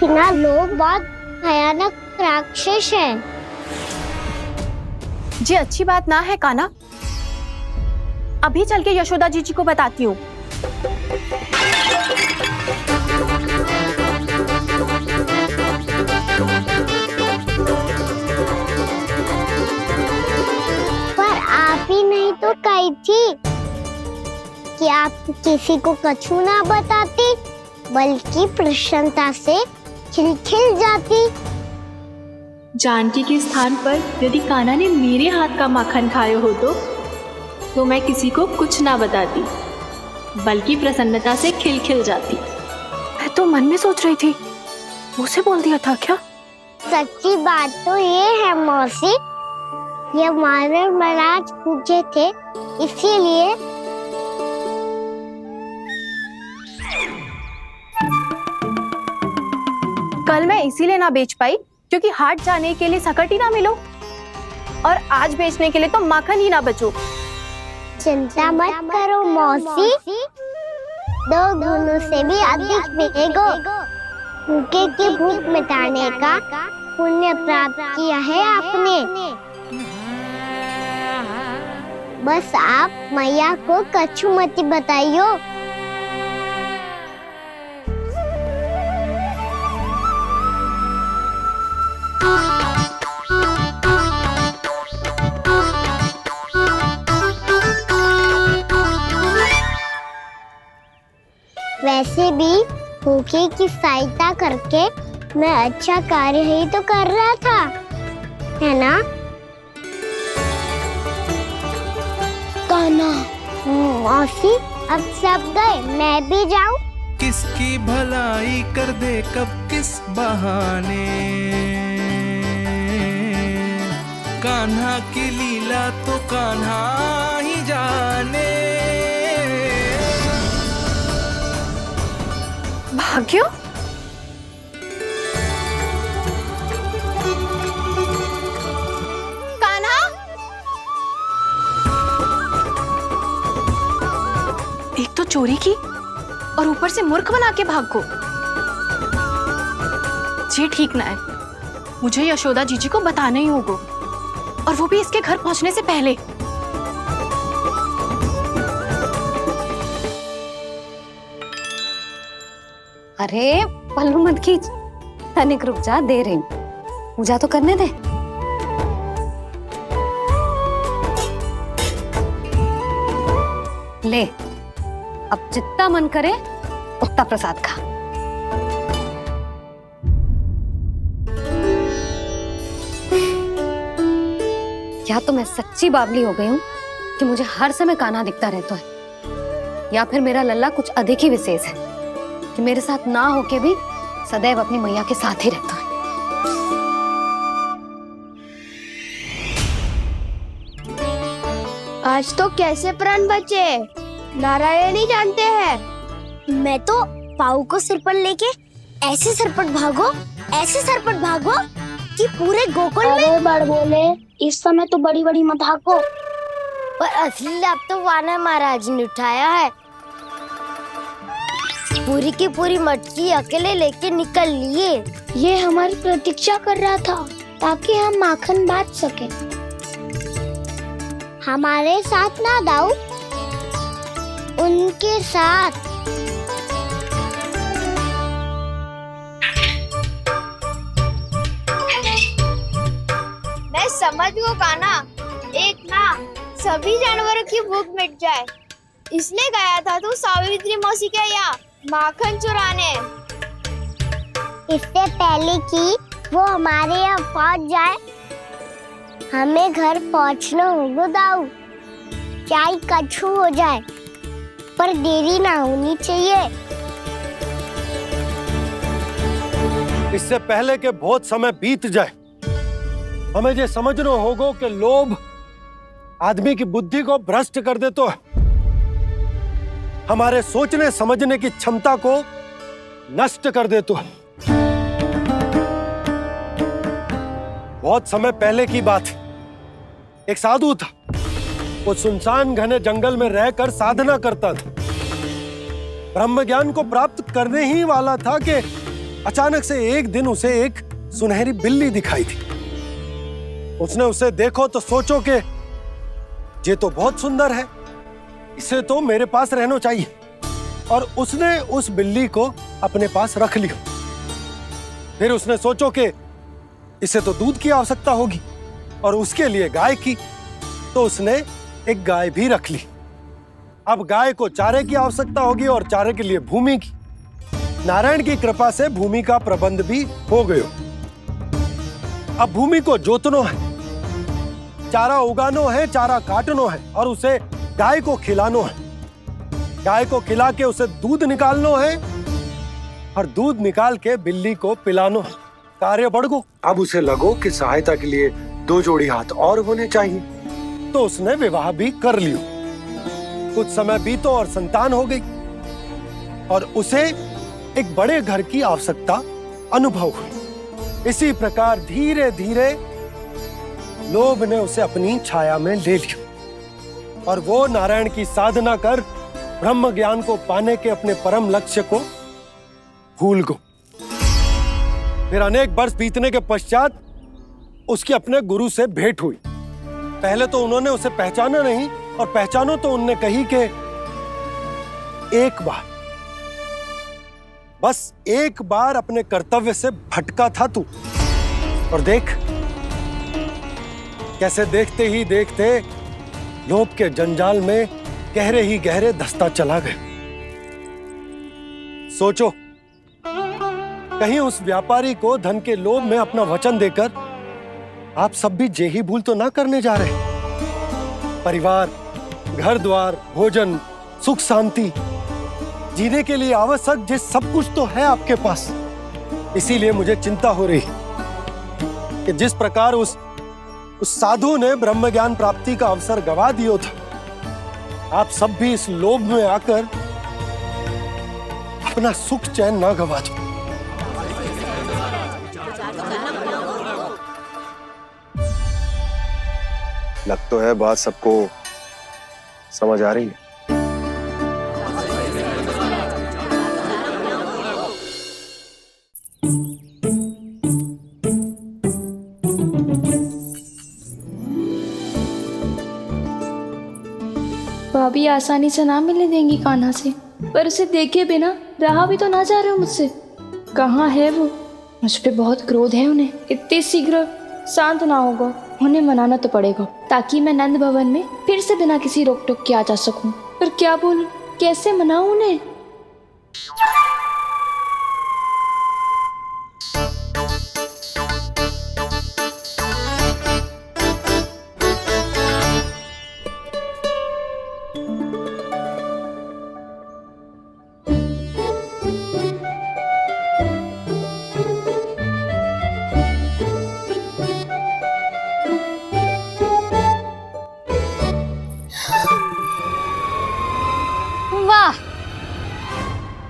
[SPEAKER 3] छिना लोग बहुत भयानक राक्षस हैं।
[SPEAKER 5] जी अच्छी बात ना है कान्हा। अभी चल के यशोदा जी को बताती हूँ।
[SPEAKER 3] पर आप ही नहीं तो कही थी कि आप किसी को कछु ना बताती, बल्कि प्रसन्नता से खिलखिल जाती।
[SPEAKER 5] जानकी के स्थान पर यदि कान्हा ने मेरे हाथ का माखन खाया हो तो मैं किसी को कुछ ना बताती, बल्कि प्रसन्नता से खिलखिल जाती। मैं तो मन में सोच रही थी, मुझसे बोल दिया था क्या?
[SPEAKER 3] सच्ची बात तो ये है मौसी, ये मानव महाराज पूछे थे, इसीलिए
[SPEAKER 5] कल मैं इसीलिए ना बेच पाई क्योंकि हाट जाने के लिए सकट ही ना मिलो, और आज बेचने के लिए तो माखन ही ना बचो।
[SPEAKER 3] चिंता मत करो मौसी, 2 गुनों से भी अधिक मिलेगा। भूखे की भूख मिटाने का पुण्य प्राप्त किया है आपने। बस आप मैया को कछु मत बताइयो। वैसे भी भूखे की सहायता करके मैं अच्छा कार्य ही तो कर रहा था, है ना? कान्हा, मौसी अब सब गए, मैं भी जाऊं?
[SPEAKER 10] किसकी भलाई कर दे कब किस बहाने, कान्हा की लीला तो कान्हा ही जाने।
[SPEAKER 5] भाग्य, कान्हा, एक तो चोरी की और ऊपर से मूर्ख बना के भागो। ये ठीक ना है, मुझे यशोदा जीजी को बताना ही होगा, और वो भी इसके घर पहुंचने से पहले।
[SPEAKER 4] अरे पल्लू मत खींच, तनिक रुक जा, दे रही हूं, पूजा तो करने दे। ले, अब जितना मन करे उतना प्रसाद खा। या तो मैं सच्ची बावली हो गई हूँ कि मुझे हर समय कान्हा दिखता रहता है, या फिर मेरा लल्ला कुछ अधिक ही विशेष है कि मेरे साथ ना होके भी सदैव अपनी मैया के साथ ही रहता है।
[SPEAKER 9] आज तो कैसे प्राण बचे नारायण ही जानते हैं।
[SPEAKER 3] मैं तो पाऊ को सिर पर लेके ऐसे सरपट भागो कि पूरे गोकुल में बड़ बोले। इस समय तो बड़ी बड़ी मत हाको, पर असली लाभ तो वानर महाराज ने उठाया है। पूरी की पूरी मटकी अकेले लेके निकल लिए। ये हमारी प्रतीक्षा कर रहा था ताकि हम माखन बांट सके। हमारे साथ ना दाऊ, उनके साथ।
[SPEAKER 9] मैं समझ गो कान्हा, एक ना सभी जानवरों की भूख मिट जाए, इसलिए गया था तू सावित्री मौसी के यहाँ माखन चुराने।
[SPEAKER 3] इससे पहले कि वो हमारे यहाँ पहुँच जाए, हमें घर पहुँचना होगा दाऊ, चाहे कछु हो जाए, पर देरी ना होनी चाहिए।
[SPEAKER 2] इससे पहले कि बहुत समय बीत जाए, हमें ये समझना होगा कि लोभ आदमी की बुद्धि को भ्रष्ट कर दे, तो हमारे सोचने समझने की क्षमता को नष्ट कर दे। तो बहुत समय पहले की बात, एक साधु था, वो सुनसान घने जंगल में रहकर साधना करता था। ब्रह्म ज्ञान को प्राप्त करने ही वाला था कि अचानक से एक दिन उसे एक सुनहरी बिल्ली दिखाई थी। उसने उसे देखो तो सोचो कि ये तो बहुत सुंदर है, इसे तो मेरे पास रहना चाहिए, और उसने उस बिल्ली को अपने पास रख लिया। फिर उसने सोचो कि इसे तो दूध की आवश्यकता होगी और उसके लिए गाय की, तो उसने एक गाय भी रख ली। अब गाय को चारे की आवश्यकता होगी और चारे के लिए भूमि की। नारायण की कृपा से भूमि का प्रबंध भी हो गयो। अब भूमि को जोतनो है, चारा उगानो है, चारा काटनो है और उसे गाय को खिलानो है। गाय को खिला के उसे दूध निकालनो है और दूध निकाल के बिल्ली को पिलानो है। कार्य बढ़ गो। अब उसे लगो कि सहायता के लिए 2 जोड़ी हाथ और होने चाहिए, तो उसने विवाह भी कर लियो। कुछ समय बीतो और संतान हो गई और उसे एक बड़े घर की आवश्यकता अनुभव हुई। इसी प्रकार धीरे धीरे लोभ ने उसे अपनी छाया में ले लिया और वो नारायण की साधना कर ब्रह्म ज्ञान को पाने के अपने परम लक्ष्य को भूल गो। फिर अनेक वर्ष बीतने के पश्चात उसकी अपने गुरु से भेंट हुई। पहले तो उन्होंने उसे पहचाना नहीं और पहचानो तो उनने कही कि एक बार, बस एक बार अपने कर्तव्य से भटका था तू, और देख कैसे देखते ही देखते लोभ के जंजाल में गहरे ही गहरे धंसता चला गया। सोचो, कहीं उस व्यापारी को धन के लोभ में अपना वचन देकर आप सब भी जे ही भूल तो ना करने जा रहे। परिवार, घर द्वार, भोजन, सुख शांति जीने के लिए आवश्यक जिस सब कुछ तो है आपके पास। इसीलिए मुझे चिंता हो रही कि जिस प्रकार उस साधु ने ब्रह्म ज्ञान प्राप्ति का अवसर गवा दिया था, आप सब भी इस लोभ में आकर अपना सुख चैन ना गवा दो।
[SPEAKER 7] लग तो है बात सबको समझ आ रही है।
[SPEAKER 13] भाभी आसानी से ना मिलने देंगी कान्हा से, पर उसे देखे बिना रहा भी तो ना जा रहा मुझसे। कहाँ है वो? मुझ पे बहुत क्रोध है उन्हें। इतने शीघ्र शांत ना होगा, उन्हें मनाना तो पड़ेगा ताकि मैं नंद भवन में फिर से बिना किसी रोक टोक के आ जा सकूं। पर क्या बोलूं, कैसे मनाऊं उन्हें?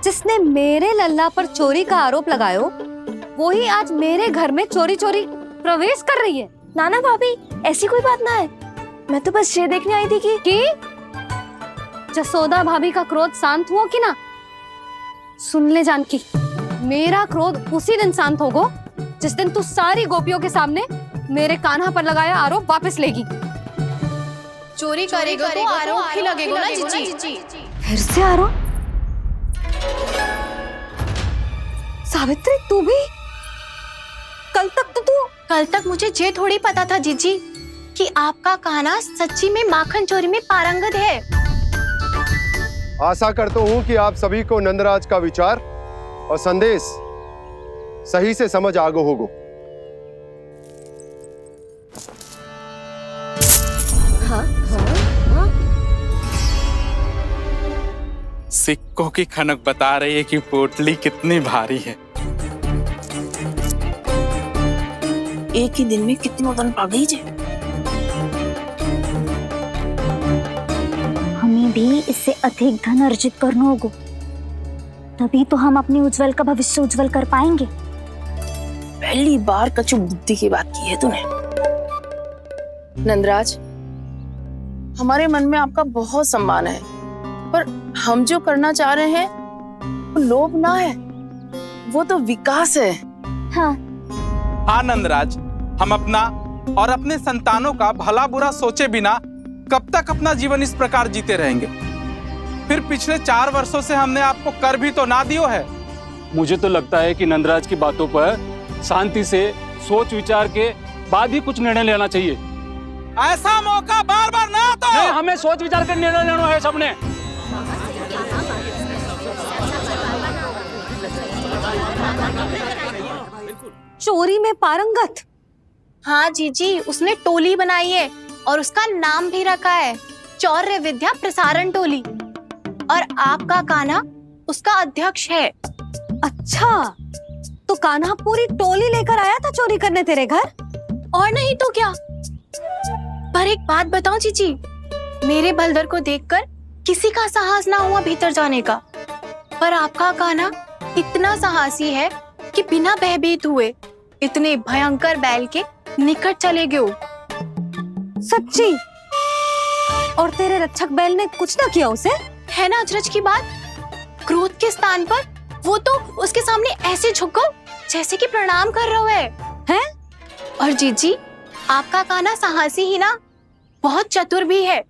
[SPEAKER 4] जिसने मेरे लल्ला पर चोरी का आरोप लगायो, वो ही आज मेरे घर में चोरी चोरी प्रवेश कर रही है।
[SPEAKER 1] नाना भाभी, ऐसी कोई बात ना है, मैं तो बस ये देखने आई थी कि
[SPEAKER 4] जसोदा भाभी का क्रोध शांत हुआ कि ना? सुन ले जानकी, मेरा क्रोध उसी दिन शांत होगा जिस दिन तू सारी गोपियों के सामने मेरे कान्हा पर लगाया आरोप वापस लेगी।
[SPEAKER 1] चोरी करेगा तो आरोप ही लगेगा ना जीजी।
[SPEAKER 4] फिर से आरोप? सावित्री, तू भी?
[SPEAKER 5] कल तक मुझे ये थोड़ी पता था जीजी कि आपका कान्हा सच्ची में माखन चोरी में पारंगत है।
[SPEAKER 16] आशा करता हूं कि आप सभी को नंदराज का विचार और संदेश सही से समझ आ गो होगो।
[SPEAKER 17] सिक्कों की खनक बता रही है कि पोटली कितनी भारी है।
[SPEAKER 18] एक ही दिन में कितनी धन पा गई जे।
[SPEAKER 3] हमें भी इससे अधिक धन अर्जित करना होगा, तभी तो हम अपने उज्जवल का भविष्य उज्जवल कर पाएंगे।
[SPEAKER 18] पहली बार कछु बुद्धि की बात की है तूने। नंदराज, हमारे मन में आपका बहुत सम्मान है, पर हम जो करना चाह रहे हैं वो लोभ ना है, वो तो विकास है।
[SPEAKER 3] हाँ
[SPEAKER 17] हाँ नंदराज, हम अपना और अपने संतानों का भला बुरा सोचे बिना कब तक अपना जीवन इस प्रकार जीते रहेंगे? फिर पिछले 4 वर्षों से हमने आपको कर भी तो ना दियो है।
[SPEAKER 19] मुझे तो लगता है कि नंदराज की बातों पर शांति से सोच विचार के बाद ही कुछ निर्णय लेना चाहिए।
[SPEAKER 17] ऐसा मौका बार बार ना आता।
[SPEAKER 19] नहीं, हमें सोच विचार कर निर्णय लेना है सबने।
[SPEAKER 4] चोरी में पारंगत?
[SPEAKER 13] हाँ जीजी, उसने टोली बनाई है और उसका नाम भी रखा है चौर्य विद्या प्रसारण टोली, और आपका कान्हा उसका अध्यक्ष है।
[SPEAKER 4] अच्छा, तो कान्हा पूरी टोली लेकर आया था चोरी करने तेरे घर?
[SPEAKER 13] और नहीं तो क्या। पर एक बात बताऊं जीजी, मेरे बलदर को देखकर किसी का साहस ना हुआ भीतर जाने का, पर आपका कान्हा इतना साहसी है कि बिना भयभीत हुए इतने भयंकर बैल के निकट चले गए।
[SPEAKER 4] सच्ची? और तेरे रक्षक बैल ने कुछ ना किया उसे?
[SPEAKER 13] है ना अचरज की बात। क्रोध के स्थान पर वो तो उसके सामने ऐसे झुको जैसे कि प्रणाम कर रहा है। और जीजी, आपका कान्हा साहसी ही ना, बहुत चतुर भी है।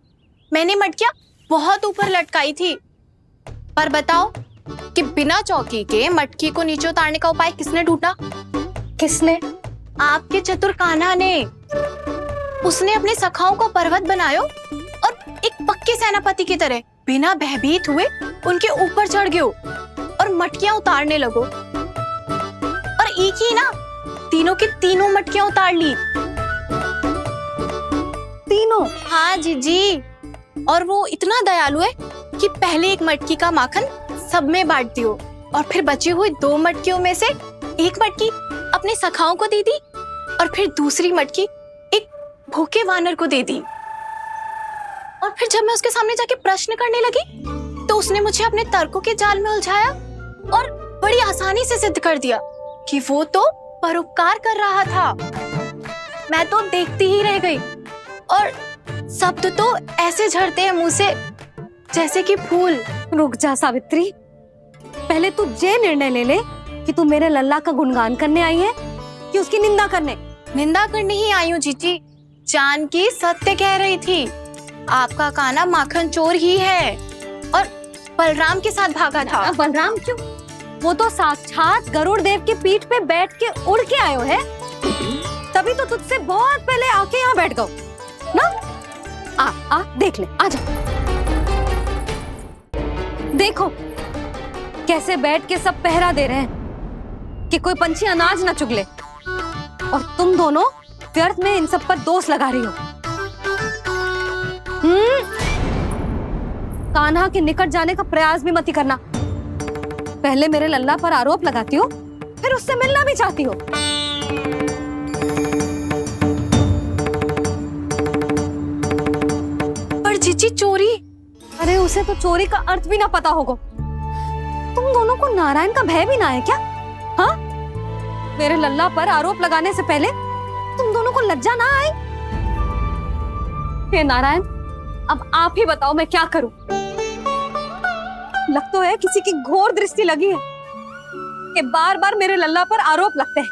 [SPEAKER 13] मैंने मटकियां बहुत ऊपर लटकाई थी, पर बताओ कि बिना चौकी के मटकी को नीचे उतारने का उपाय किसने ढूंढा?
[SPEAKER 4] किसने?
[SPEAKER 13] आपके चतुर कान्हा ने। उसने अपने सखाओं को पर्वत बनायो और एक पक्के सेनापति की तरह बिना भयभीत हुए उनके ऊपर चढ़ गयो और मटकियां उतारने लगो, और एक ही ना, तीनों की तीनों मटकियां उतार ली।
[SPEAKER 4] तीनों?
[SPEAKER 13] हाँ जीजी, और वो इतना दयालु है कि पहले एक मटकी का माखन सब में बांट दियो, और फिर बची हुई 2 मटकियों में से एक मटकी अपने सखाओं को दे दी, और फिर दूसरी मटकी एक भूखे वानर को दे दी। और फिर जब मैं उसके सामने जाके प्रश्न करने लगी तो उसने मुझे अपने तर्कों के जाल में उलझाया और बड़ी आसानी से सिद्ध कर दिया कि वो तो परोपकार कर रहा था। मैं तो देखती ही रह गई, और शब्द तो ऐसे झड़ते हैं मुंह से जैसे कि फूल।
[SPEAKER 4] रुक जा सावित्री, पहले तू ये निर्णय ले ले कि तू मेरे लल्ला का गुणगान करने आई है कि उसकी निंदा करने?
[SPEAKER 13] निंदा करने ही आई हूँ जीजी। जानकी सत्य कह रही थी, आपका कान्हा माखन चोर ही है और बलराम के साथ भागा था।
[SPEAKER 4] बलराम क्यों? वो तो साक्षात गरुड़ देव की पीठ पे बैठ के उड़ के आयो है, तभी तो तुझसे बहुत पहले आके यहाँ बैठ गओ ना। आ देख ले, आ जा। देखो कैसे बैठ के सब पहरा दे रहे हैं कि कोई पंछी अनाज ना चुगले, और तुम दोनों व्यर्थ में इन सब पर दोष लगा रही हो। कान्हा के निकट जाने का प्रयास भी मत ही करना। पहले मेरे लल्ला पर आरोप लगाती हो, फिर उससे मिलना भी चाहती हो।
[SPEAKER 13] पर जीजी, चोरी?
[SPEAKER 4] अरे उसे तो चोरी का अर्थ भी ना पता होगा। तुम दोनों को नारायण का भय भी ना है क्या? हाँ, मेरे लल्ला पर आरोप लगाने से पहले तुम दोनों को लज्जा ना आई? हे नारायण, अब आप ही बताओ मैं क्या करूं। लग तो है किसी की घोर दृष्टि लगी है कि बार बार मेरे लल्ला पर आरोप लगते हैं।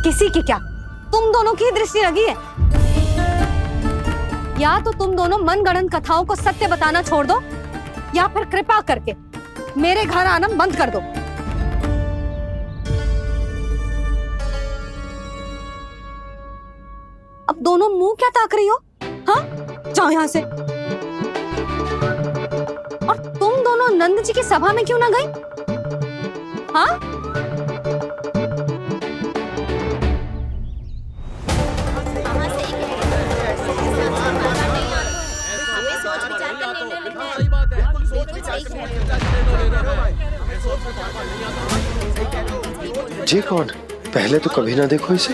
[SPEAKER 4] किसी की क्या, तुम दोनों की दृष्टि लगी है। या तो तुम दोनों मनगढ़ंत कथाओं को सत्य बताना छोड़ दो, या फिर कृपा करके मेरे घर आना बंद कर दो। अब दोनों मुंह क्या ताक रही हो? हाँ, जाओ यहां से। और तुम दोनों नंद जी की सभा में क्यों ना गई? हाँ,
[SPEAKER 7] जी कौन? पहले तो कभी ना देखो इसे।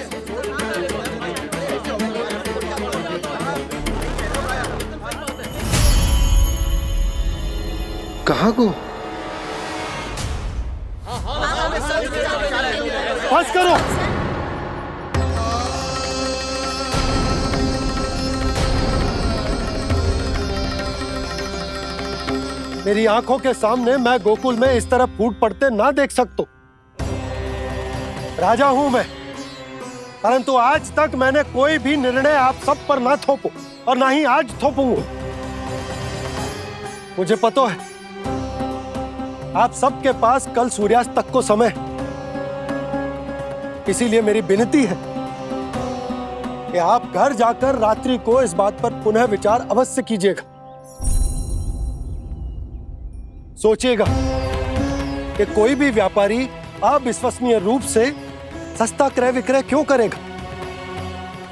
[SPEAKER 7] कहाँ को?
[SPEAKER 2] बस करो। मेरी आंखों के सामने मैं गोकुल में इस तरह फूट पड़ते ना देख सकता। राजा हूं मैं, परंतु आज तक मैंने कोई भी निर्णय आप सब पर ना थोपो और ना ही आज थोपूंगा। मुझे पता है आप सबके पास कल सूर्यास्त तक को समय, इसीलिए मेरी विनती है कि आप घर जाकर रात्रि को इस बात पर पुनः विचार अवश्य कीजिएगा। सोचिएगा कि कोई भी व्यापारी अविश्वसनीय रूप से सस्ता क्रय विक्रय क्यों करेगा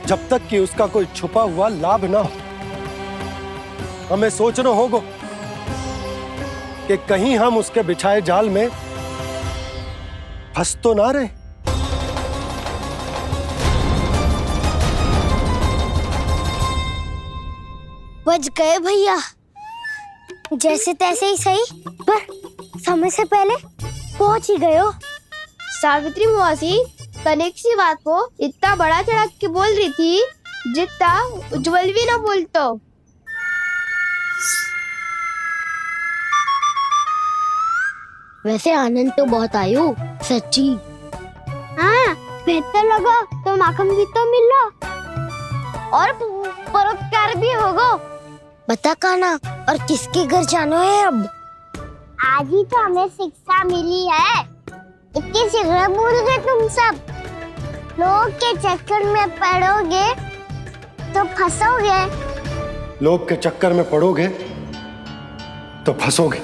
[SPEAKER 2] जब तक कि उसका कोई छुपा हुआ लाभ ना हो। हमें सोचना होगा कि कहीं हम उसके बिछाए जाल में फंस तो ना रहे।
[SPEAKER 3] बच गए भैया, जैसे तैसे ही सही, पर समय से पहले पहुंच ही गए हो।
[SPEAKER 9] सावित्री मौसी तनिक सी बात को इतना बड़ा चढ़ा के बोल रही थी जितना उज्जवल भी ना बोलतो।
[SPEAKER 3] वैसे आनंद तो बहुत आयो, सच्ची। हाँ, बेहतर लगा तो माखन भी तो मिल रहा और परोपकार भी होगा। बता काना, और किसके घर जाना है अब? आज ही तो हमें शिक्षा मिली है, इतनी शीघ्र भूल गए तुम सब। लोग के चक्कर में पड़ोगे तो फंसोगे।
[SPEAKER 2] लोग के चक्कर में पड़ोगे तो फंसोगे।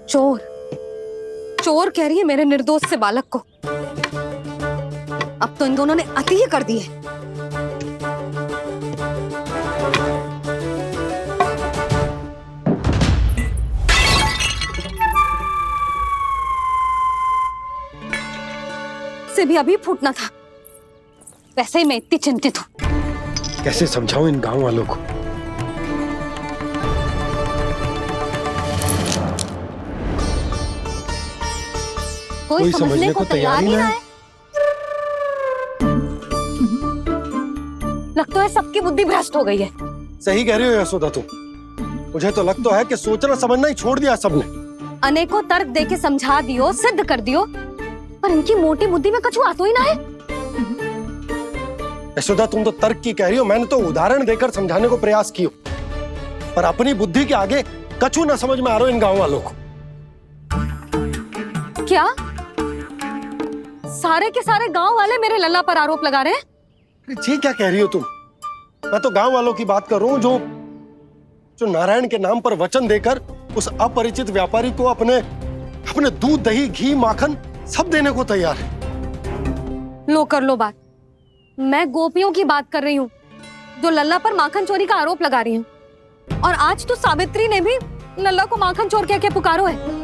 [SPEAKER 4] चोर चोर कह रही है मेरे निर्दोष से बालक को। अब तो इन दोनों ने अति ही कर दी है। से भी अभी फूटना था। वैसे ही मैं इतनी चिंतित हूं।
[SPEAKER 2] कैसे समझाऊं इन गांव वालों को?
[SPEAKER 4] कोई समझने को तैयार ही ना है। लगता है सबकी बुद्धि भ्रष्ट हो गई है।
[SPEAKER 2] सही कह रही हो यशोदा तुम। मुझे तो लगता है कि सोचना समझना ही छोड़ दिया सबने।
[SPEAKER 4] अनेकों तर्क देके समझा दियो, सिद्ध कर दियो, पर इनकी मोटी बुद्धि में कछु आतो ही ना है।
[SPEAKER 2] यशोदा तुम तो तर्क की कह रही हो, मैंने तो उदाहरण देकर समझाने को प्रयास किया, पर अपनी बुद्धि के आगे कछु ना समझ में आ रहा इन गांव वालों को।
[SPEAKER 4] क्या सारे के सारे गांव वाले मेरे लल्ला पर आरोप लगा रहे हैं?
[SPEAKER 2] जी क्या कह रही हो तुम? मैं तो गांव वालों की बात कर रहा हूं जो नारायण के नाम पर वचन देकर उस अपरिचित व्यापारी को अपने दूध दही घी माखन सब देने को तैयार है।
[SPEAKER 4] लो कर लो बात। मैं गोपियों की बात कर रही हूँ जो लल्ला पर माखन चोरी का आरोप लगा रही हूँ। और आज तो सावित्री ने भी लल्ला को माखन चोर कह के पुकारो है।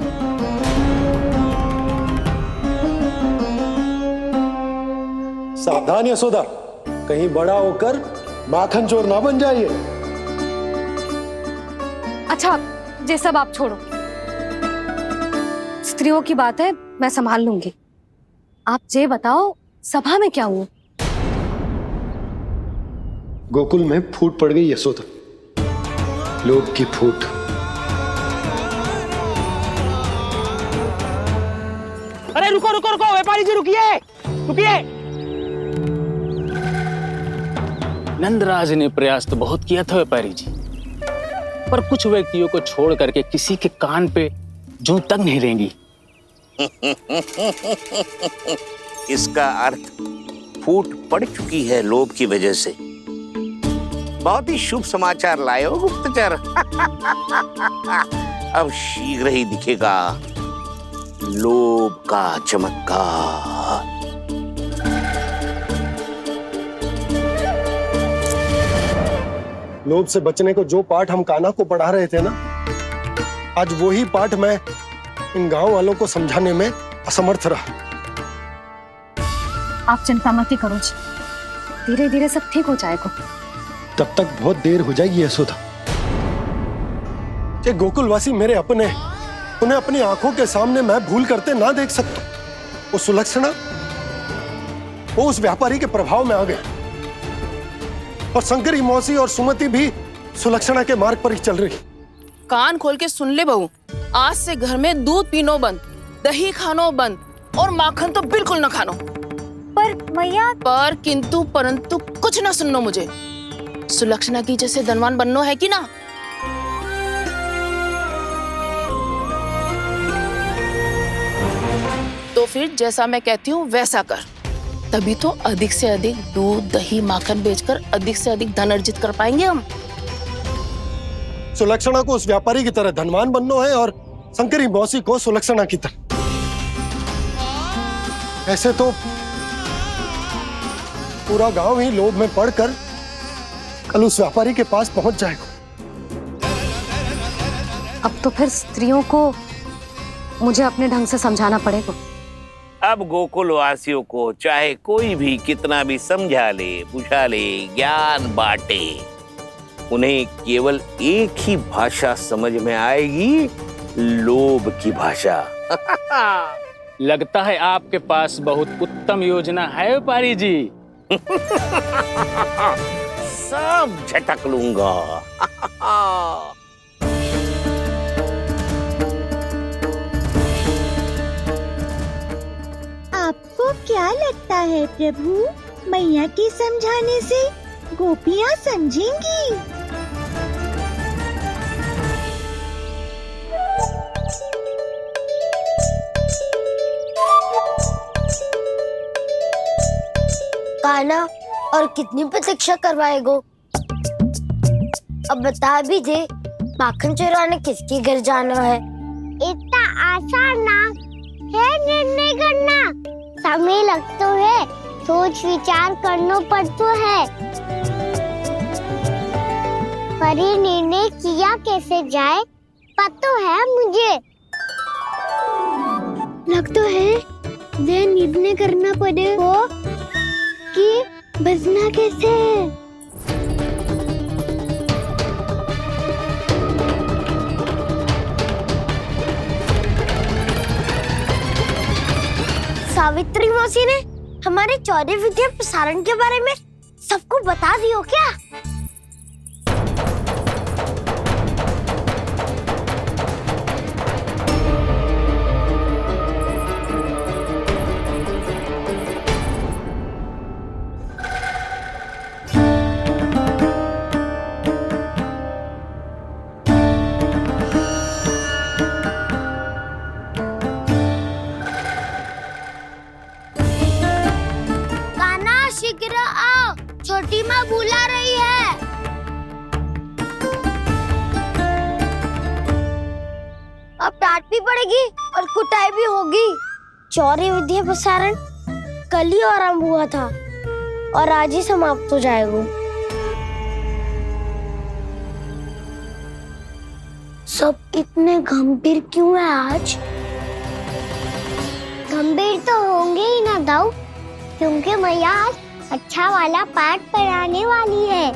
[SPEAKER 2] सावधान यशोदा, कहीं बड़ा होकर माखन चोर ना बन जाइए।
[SPEAKER 4] अच्छा, ये सब आप छोड़ो। स्त्रियों की बात है, मैं संभाल लूंगी। आप ये बताओ सभा में क्या हुआ?
[SPEAKER 2] गोकुल में फूट पड़ गई यशोदा, लोभ की फूट।
[SPEAKER 20] अरे रुको रुको रुको, व्यापारी जी रुकिए रुकिए।
[SPEAKER 19] नंदराज ने प्रयास तो बहुत किया था व्यापारी जी, पर कुछ व्यक्तियों को छोड़ करके किसी के कान पे जूं तक नहीं रेंगी।
[SPEAKER 6] इसका अर्थ फूट पड़ चुकी है लोभ की वजह से। बहुत ही शुभ समाचार लाए हो गुप्तचर। अब शीघ्र ही दिखेगा लोभ का चमत्कार।
[SPEAKER 2] लोभ से बचने को जो पाठ हम कान्हा को पढ़ा रहे थे ना, आज वही पाठ मैं इन गांव वालों को समझाने में असमर्थ रहा।
[SPEAKER 4] आप चिंता मत ही करो जी, धीरे धीरे सब ठीक हो जाएगा।
[SPEAKER 2] तब तक बहुत देर हो जाएगी यशोदा। ये गोकुलवासी मेरे अपने, उन्हें अपनी आंखों के सामने मैं भूल करते ना देख सकता। वो सुलक्षणा वो उस व्यापारी के प्रभाव में आ गया और शंकरी मौसी और सुमति भी सुलक्षणा के मार्ग पर ही चल रही।
[SPEAKER 18] कान खोल के सुन ले बहू, आज से घर में दूध पीनो बंद, दही खानो बंद और माखन तो बिल्कुल न खानो।
[SPEAKER 3] पर मैया,
[SPEAKER 18] पर किंतु परंतु कुछ न सुननो मुझे। सुलक्षणा की जैसे धनवान बननो है कि ना? तो फिर जैसा मैं कहती हूँ वैसा कर, तभी तो अधिक से अधिक दूध दही माखन बेचकर अधिक से अधिक धन अर्जित कर पाएंगे हम।
[SPEAKER 2] सुलक्षणा को उस व्यापारी की तरह धनवान बनना है और शंकरी मौसी को सुलक्षणा की तरह। ऐसे तो पूरा गांव ही लोभ में पड़कर कल उस व्यापारी के पास पहुंच जाएगा।
[SPEAKER 4] अब तो फिर स्त्रियों को मुझे अपने ढंग से समझाना पड़ेगा।
[SPEAKER 6] अब गोकुल वासियों को चाहे कोई भी कितना भी समझा ले, बुझा ले, ज्ञान बांटे, उन्हें केवल एक ही भाषा समझ में आएगी, लोभ की भाषा।
[SPEAKER 19] लगता है आपके पास बहुत उत्तम योजना है व्यापारी जी।
[SPEAKER 6] सब झटक लूंगा।
[SPEAKER 3] आपको क्या लगता है प्रभु, मैया के समझाने से गोपियाँ समझेंगी? कान्हा, और कितनी प्रतीक्षा करवाएगो? अब बता भी दे, माखन चुराने किसके घर जाना है? इतना आसान ना है निर्णय करना, समय लगता है, सोच विचार करना पड़ता है। पर ये निर्णय किया कैसे जाए पता है मुझे। लगता है वे निर्णय करना पड़ेगा कि बचना कैसे है। सावित्री मौसी ने हमारे चौरे विद्या प्रसारण के बारे में सबको बता दियो क्या? शीघ्र आओ, छोटी माँ बुला रही है। अब डांट भी पड़ेगी और कुटाई भी होगी। चौरी विद्या प्रसारण कल ही आरंभ हुआ था और आज ही समाप्त हो जाएगा। सब इतने गंभीर क्यों है आज? गंभीर तो होंगे ही ना दाऊ, क्योंकि मैया आज अच्छा वाला पाठ पढ़ाने वाली है।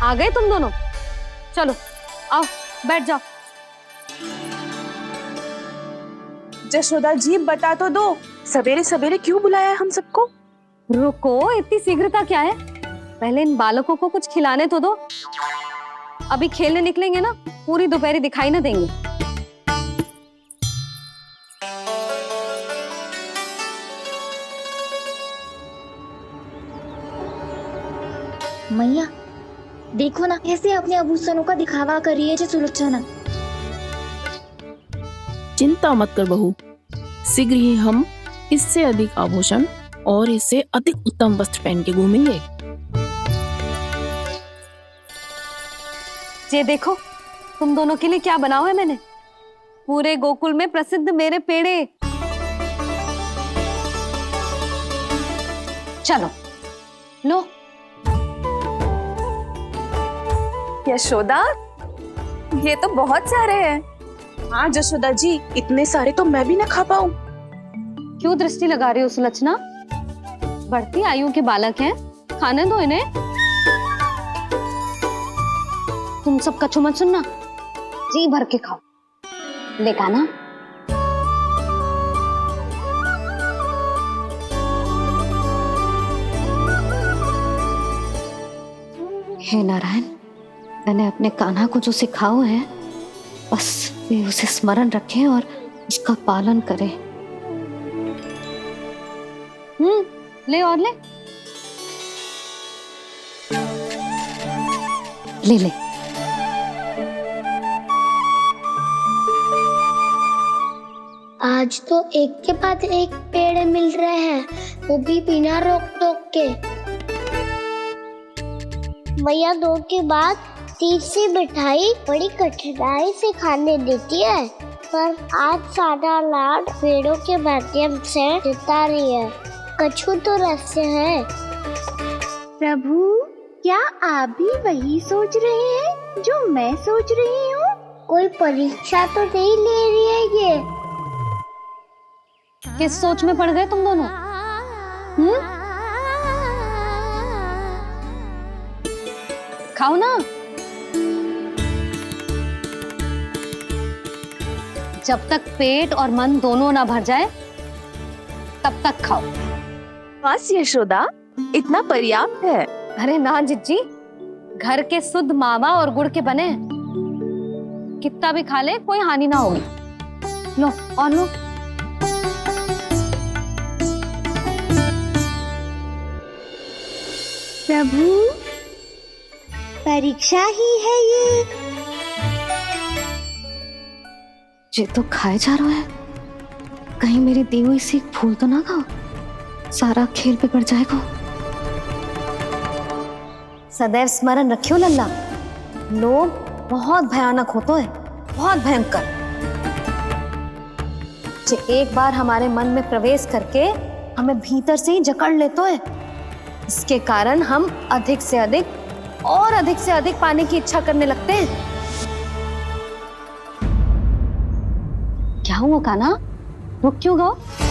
[SPEAKER 4] आ गए तुम दोनों? चलो आओ बैठ जाओ।
[SPEAKER 1] जशोदा जी बता तो दो, सवेरे सवेरे क्यों बुलाया है हम सबको?
[SPEAKER 4] रुको, इतनी शीघ्रता क्या है? पहले इन बालकों को कुछ खिलाने तो दो। अभी खेलने निकलेंगे ना, पूरी दोपहरी दिखाई ना देंगे।
[SPEAKER 13] मैया देखो ना, कैसे अपने आभूषणों का दिखावा कर रही है जो सुलक्षणा।
[SPEAKER 18] चिंता मत कर बहू, शीघ्र ही हम इससे अधिक आभूषण और इससे अधिक उत्तम वस्त्र पहन के घूमेंगे।
[SPEAKER 4] ये देखो तुम दोनों के लिए क्या बनाओ है मैंने। पूरे गोकुल में प्रसिद्ध मेरे पेड़े। चलो लो।
[SPEAKER 1] यशोदा, ये तो बहुत सारे हैं। हाँ जशोदा जी, इतने सारे तो मैं भी ना खा पाऊं।
[SPEAKER 4] क्यों दृष्टि लगा रही हो सुलक्षणा? बढ़ती आयु के बालक हैं, खाने दो इन्हें। तुम सब कछु मत सुनना, जी भर के खाओ। ले कान्हा। हे नारायण, मैंने अपने कान्हा को जो सिखाओ है, बस वे उसे स्मरण रखें और उसका पालन करें। ले और ले ले ले।
[SPEAKER 3] आज तो एक के बाद एक पेड़ मिल रहे हैं, वो भी बिना रोक टोक के। मैया 2 के बाद तीसरी मिठाई बड़ी कठिनाई से खाने देती है, पर आज सादा लाड पेड़ों के माध्यम से जिता रही है। कछु तो रहस्य है।
[SPEAKER 9] प्रभु, क्या आप भी वही सोच रहे हैं जो मैं सोच रही हूँ?
[SPEAKER 3] कोई परीक्षा तो नहीं ले रही है ये?
[SPEAKER 4] किस सोच में पड़ गए तुम दोनों? खाओ ना। जब तक पेट और मन दोनों ना भर जाए तब तक खाओ।
[SPEAKER 1] बस यशोदा, इतना पर्याप्त है।
[SPEAKER 4] अरे ना जिज्जी, घर के शुद्ध मावा और गुड़ के बने, कितना भी खा ले कोई हानि ना होगी। लो और लो।
[SPEAKER 3] प्रभु, परीक्षा ही है
[SPEAKER 4] ये तो खाए जा रहा है, कहीं मेरी दी हुई सीख फूल तो ना खाओ, सारा खेल बिगड़ जाएगा। सदैव स्मरण रखियो लल्ला, लोभ बहुत भयानक होता है, बहुत भयंकर। जो एक बार हमारे मन में प्रवेश करके हमें भीतर से ही जकड़ लेता है, इसके कारण हम अधिक से अधिक और अधिक से अधिक पाने की इच्छा करने लगते हैं। क्या हुआ कान्हा, रुक क्यों गए?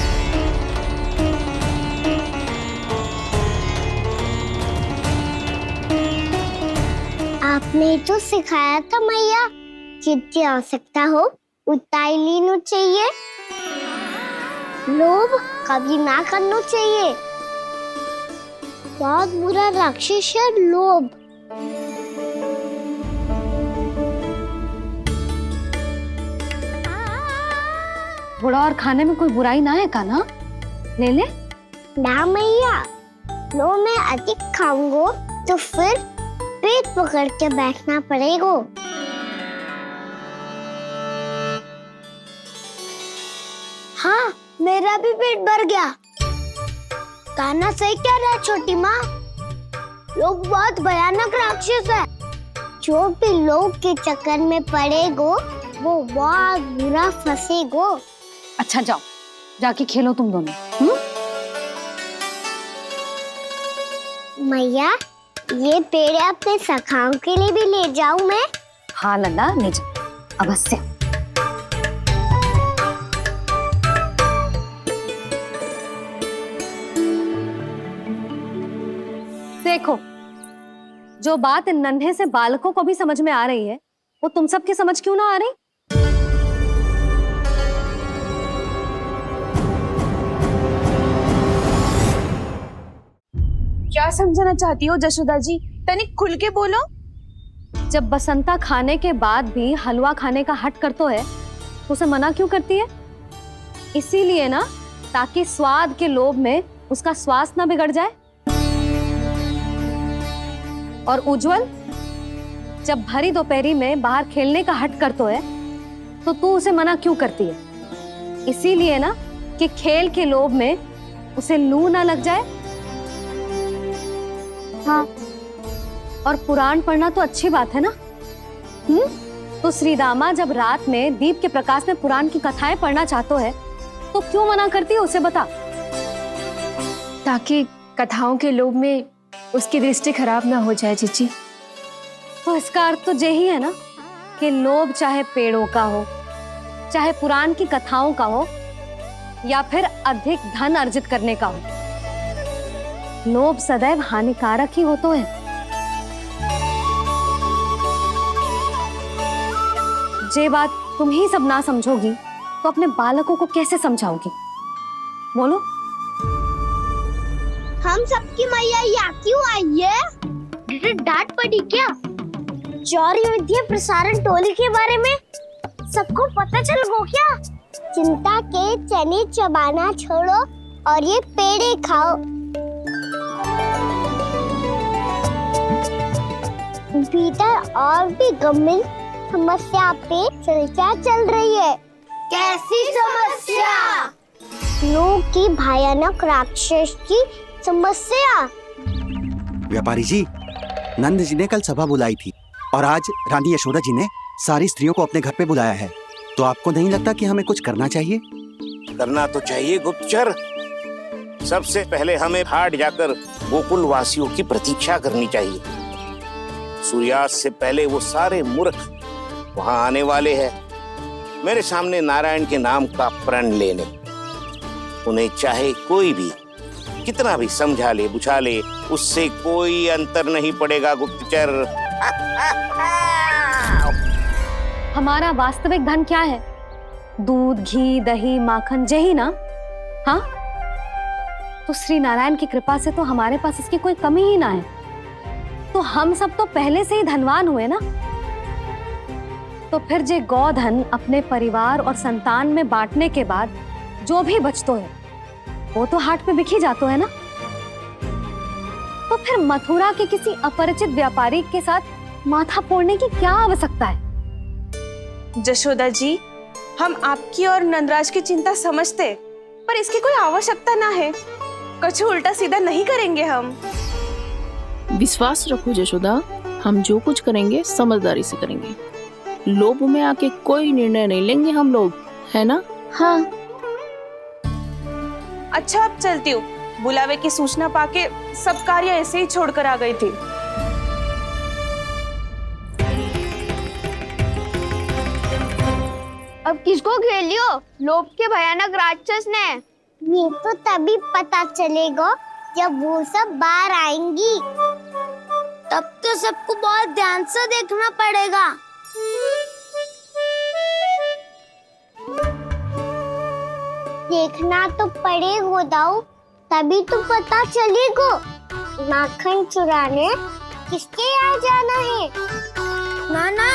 [SPEAKER 3] आपने तो सिखाया था मैया, जितनी आवश्यकता हो उतना ही लेना चाहिए, लोभ कभी ना करना चाहिए। बहुत बुरा राक्षस है लोभ।
[SPEAKER 4] थोड़ा और खाने में कोई बुराई ना है कान्हा, ले ले।
[SPEAKER 3] ना मैया, लो मैं अधिक खाऊंगा तो फिर पेट पकड़ के बैठना पड़ेगा। हाँ, मेरा भी पेट भर गया। कान्हा सही कह रहा है छोटी माँ, लोग बहुत भयानक राक्षस है। जो भी लोग के चक्कर में पड़ेगो वो बहुत बुरा फंसेगो।
[SPEAKER 4] अच्छा जाओ, जाके खेलो तुम दोनों।
[SPEAKER 3] मैया, ये पेड़ अपने सखाओं के लिए भी ले जाऊं मैं?
[SPEAKER 4] हाँ लल्ला, ले जाओ अवश्य। देखो, जो बात इन नन्हे से बालकों को भी समझ में आ रही है, वो तुम सबकी समझ क्यों ना आ रही?
[SPEAKER 1] क्या समझाना चाहती हो जशोदा जी? तनिक खुल के बोलो।
[SPEAKER 4] जब बसंता खाने के बाद भी हलवा खाने का हट करता है तो उसे मना क्यों करती है? इसीलिए ना, ताकि स्वाद के लोभ में उसका स्वास्थ्य ना बिगड़ जाए। और उज्जवल, जब भरी दोपहरी में बाहर खेलने का हट करता है तो तू उसे मना क्यों करती है? इसीलिए ना कि खेल के लोभ में उसे लू ना लग जाए। हाँ, और पुराण पढ़ना तो अच्छी बात है ना। तो श्री रामा जब रात में दीप के प्रकाश में पुराण की कथाएं पढ़ना चाहते है तो क्यों मना करती है? उसे बता।
[SPEAKER 13] ताकि कथाओं के लोभ में उसकी दृष्टि खराब ना हो जाए जीजी।
[SPEAKER 4] तो इसका अर्थ तो यही है ना कि लोभ चाहे पेड़ों का हो, चाहे पुराण की कथाओं का हो, या फिर अधिक धन अर्जित करने का हो। लोभ सदैव हानिकारक ही होता है। जे बात तुम ही सब ना समझोगी तो अपने बालकों को कैसे समझाओगी? बोलो।
[SPEAKER 3] हम सबकी मैया यहाँ क्यों आई है? डांट पड़ी क्या? चौरी विद्या प्रसारण टोली के बारे में सबको पता चल गो क्या? चिंता के चने चबाना छोड़ो और ये पेड़े खाओ। भीतर और भी गंभीर समस्या पे चर्चा चल रही है। कैसी समस्या? लोग की भयानक राक्षस की समस्या।
[SPEAKER 12] व्यापारी जी, नंद जी ने कल सभा बुलाई थी और आज रानी यशोदा जी ने सारी स्त्रियों को अपने घर पे बुलाया है। तो आपको नहीं लगता कि हमें कुछ करना चाहिए?
[SPEAKER 6] करना तो चाहिए गुप्तचर। सबसे पहले हमें हाट जाकर गोकुल वासियों की प्रतीक्षा करनी चाहिए। सूर्यास्त से पहले वो सारे मूर्ख वहां आने वाले हैं, मेरे सामने नारायण के नाम का प्रण लेने। उन्हें चाहे कोई भी कितना भी समझा ले बुझा ले, उससे कोई अंतर नहीं पड़ेगा गुप्तचर।
[SPEAKER 4] हमारा वास्तविक धन क्या है? दूध, घी, दही, माखन, यही ना? हाँ, तो श्री नारायण की कृपा से तो हमारे पास इसकी कोई कमी ही ना है। तो हम सब तो पहले से ही धनवान हुए ना। तो फिर जे गोधन अपने परिवार और संतान में बांटने के बाद जो भी बचतो है वो तो हाट पे बिखी जातो है ना। तो फिर मथुरा के किसी अपरिचित व्यापारी के साथ माथा फोड़ने की क्या आवश्यकता है?
[SPEAKER 1] जशोदा जी, हम आपकी और नंदराज की चिंता समझते, पर इसकी कोई आवश्यकता ना है। कुछ उल्टा सीधा नहीं करेंगे हम।
[SPEAKER 18] विश्वास रखो जशोदा, हम जो कुछ करेंगे समझदारी से करेंगे। लोभ में आके कोई निर्णय नहीं लेंगे हम लोग, है ना?
[SPEAKER 1] हाँ। अच्छा, अब चलती हूँ। बुलावे की सूचना पाके सब कार्य ऐसे ही छोड़कर आ गई थी।
[SPEAKER 9] अब किसको घेर लियो? लोभ के भयानक राक्षस ने।
[SPEAKER 3] ये तो तभी पता चलेगा जब वो सब बाहर आएंगी। तब तो सबको बहुत ध्यान से देखना पड़ेगा। देखना तो पड़ेगा दाऊ, तभी तो पता चलेगा माखन चुराने किसके यहाँ जाना है। नाना,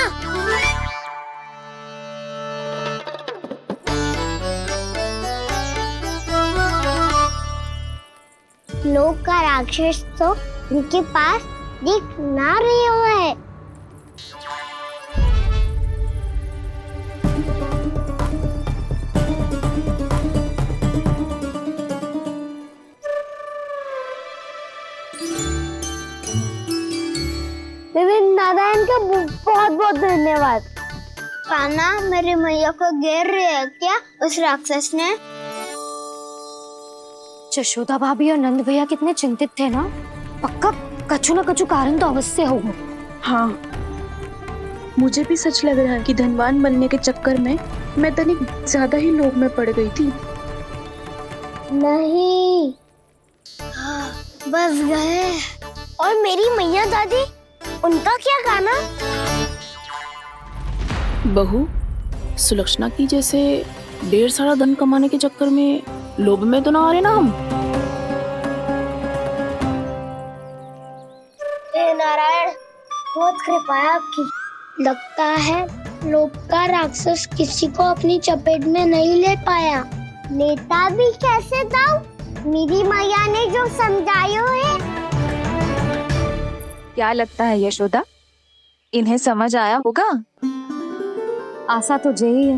[SPEAKER 3] लोग का राक्षस तो उनके पास दिख ना रहे हुए है। नारायण का बहुत बहुत धन्यवाद। कान्हा, मेरी मैया को घेर रहे है क्या उस राक्षस ने?
[SPEAKER 4] यशोदा भाभी और नंद भैया कितने चिंतित थे ना। पक्का कछु ना कछु कारण तो अवश्य होगा।
[SPEAKER 5] हाँ, मुझे भी सच लग रहा है कि धनवान बनने के चक्कर में मैं तनिक ज्यादा ही लोभ में पड़ गई थी।
[SPEAKER 3] नहीं, बस गए। और मेरी मैया दादी, उनका क्या गाना?
[SPEAKER 18] बहू, सुलक्षणा की जैसे ढेर सारा धन कमाने के चक्कर में लोभ में तो ना आ रहे ना हम।
[SPEAKER 3] हे नारायण, बहुत कृपा है आपकी। लगता है लोभ का राक्षस किसी को अपनी चपेट में नहीं ले पाया। लेता भी कैसे दाऊ? मेरी मैया ने जो समझायो है।
[SPEAKER 5] क्या लगता है यशोदा, इन्हें समझ आया होगा?
[SPEAKER 4] आशा तो यही है,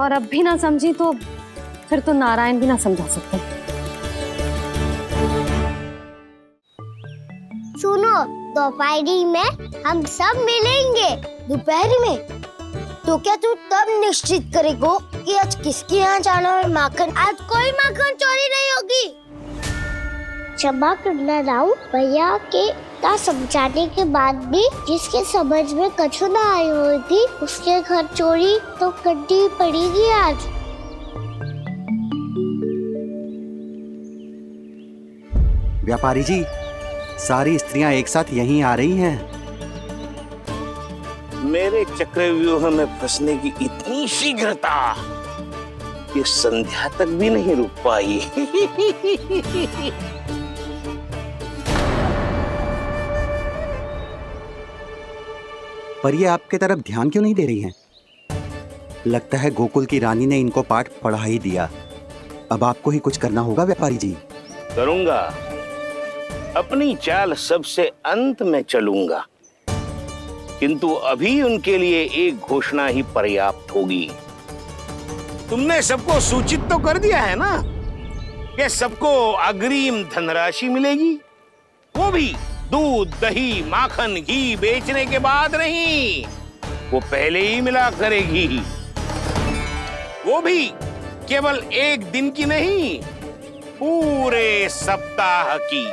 [SPEAKER 4] और अब भी ना समझी तो फिर तो नारायण भी ना समझा सकते।
[SPEAKER 3] सुनो, दोपहरी में हम सब मिलेंगे। दोपहरी में? तो क्या तू तब निश्चित करेगो कि आज किसके यहाँ जाना है माखन? आज कोई माखन चोरी नहीं होगी। क्षमा करना राव, भैया के ता समझाने के बाद भी जिसके समझ में कछु ना आई हुई थी उसके घर चोरी तो करनी पड़ेगी आज।
[SPEAKER 12] व्यापारी जी, सारी स्त्रियां एक साथ यहीं आ रही हैं।
[SPEAKER 6] मेरे चक्रव्यूह में फंसने की इतनी शीघ्रता कि संध्या तक भी नहीं रुक पाई।
[SPEAKER 12] पर ये आपके तरफ ध्यान क्यों नहीं दे रही हैं? लगता है गोकुल की रानी ने इनको पाठ पढ़ा ही दिया। अब आपको ही कुछ करना होगा व्यापारी जी।
[SPEAKER 6] करूंगा, अपनी चाल सबसे अंत में चलूंगा, किंतु अभी उनके लिए एक घोषणा ही पर्याप्त होगी। तुमने सबको सूचित तो कर दिया है ना कि सबको अग्रिम धनराशि मिलेगी, वो भी दूध, दही, माखन, घी बेचने के बाद नहीं, वो पहले ही मिला करेगी। वो भी केवल एक दिन की नहीं, पूरे सप्ताह की।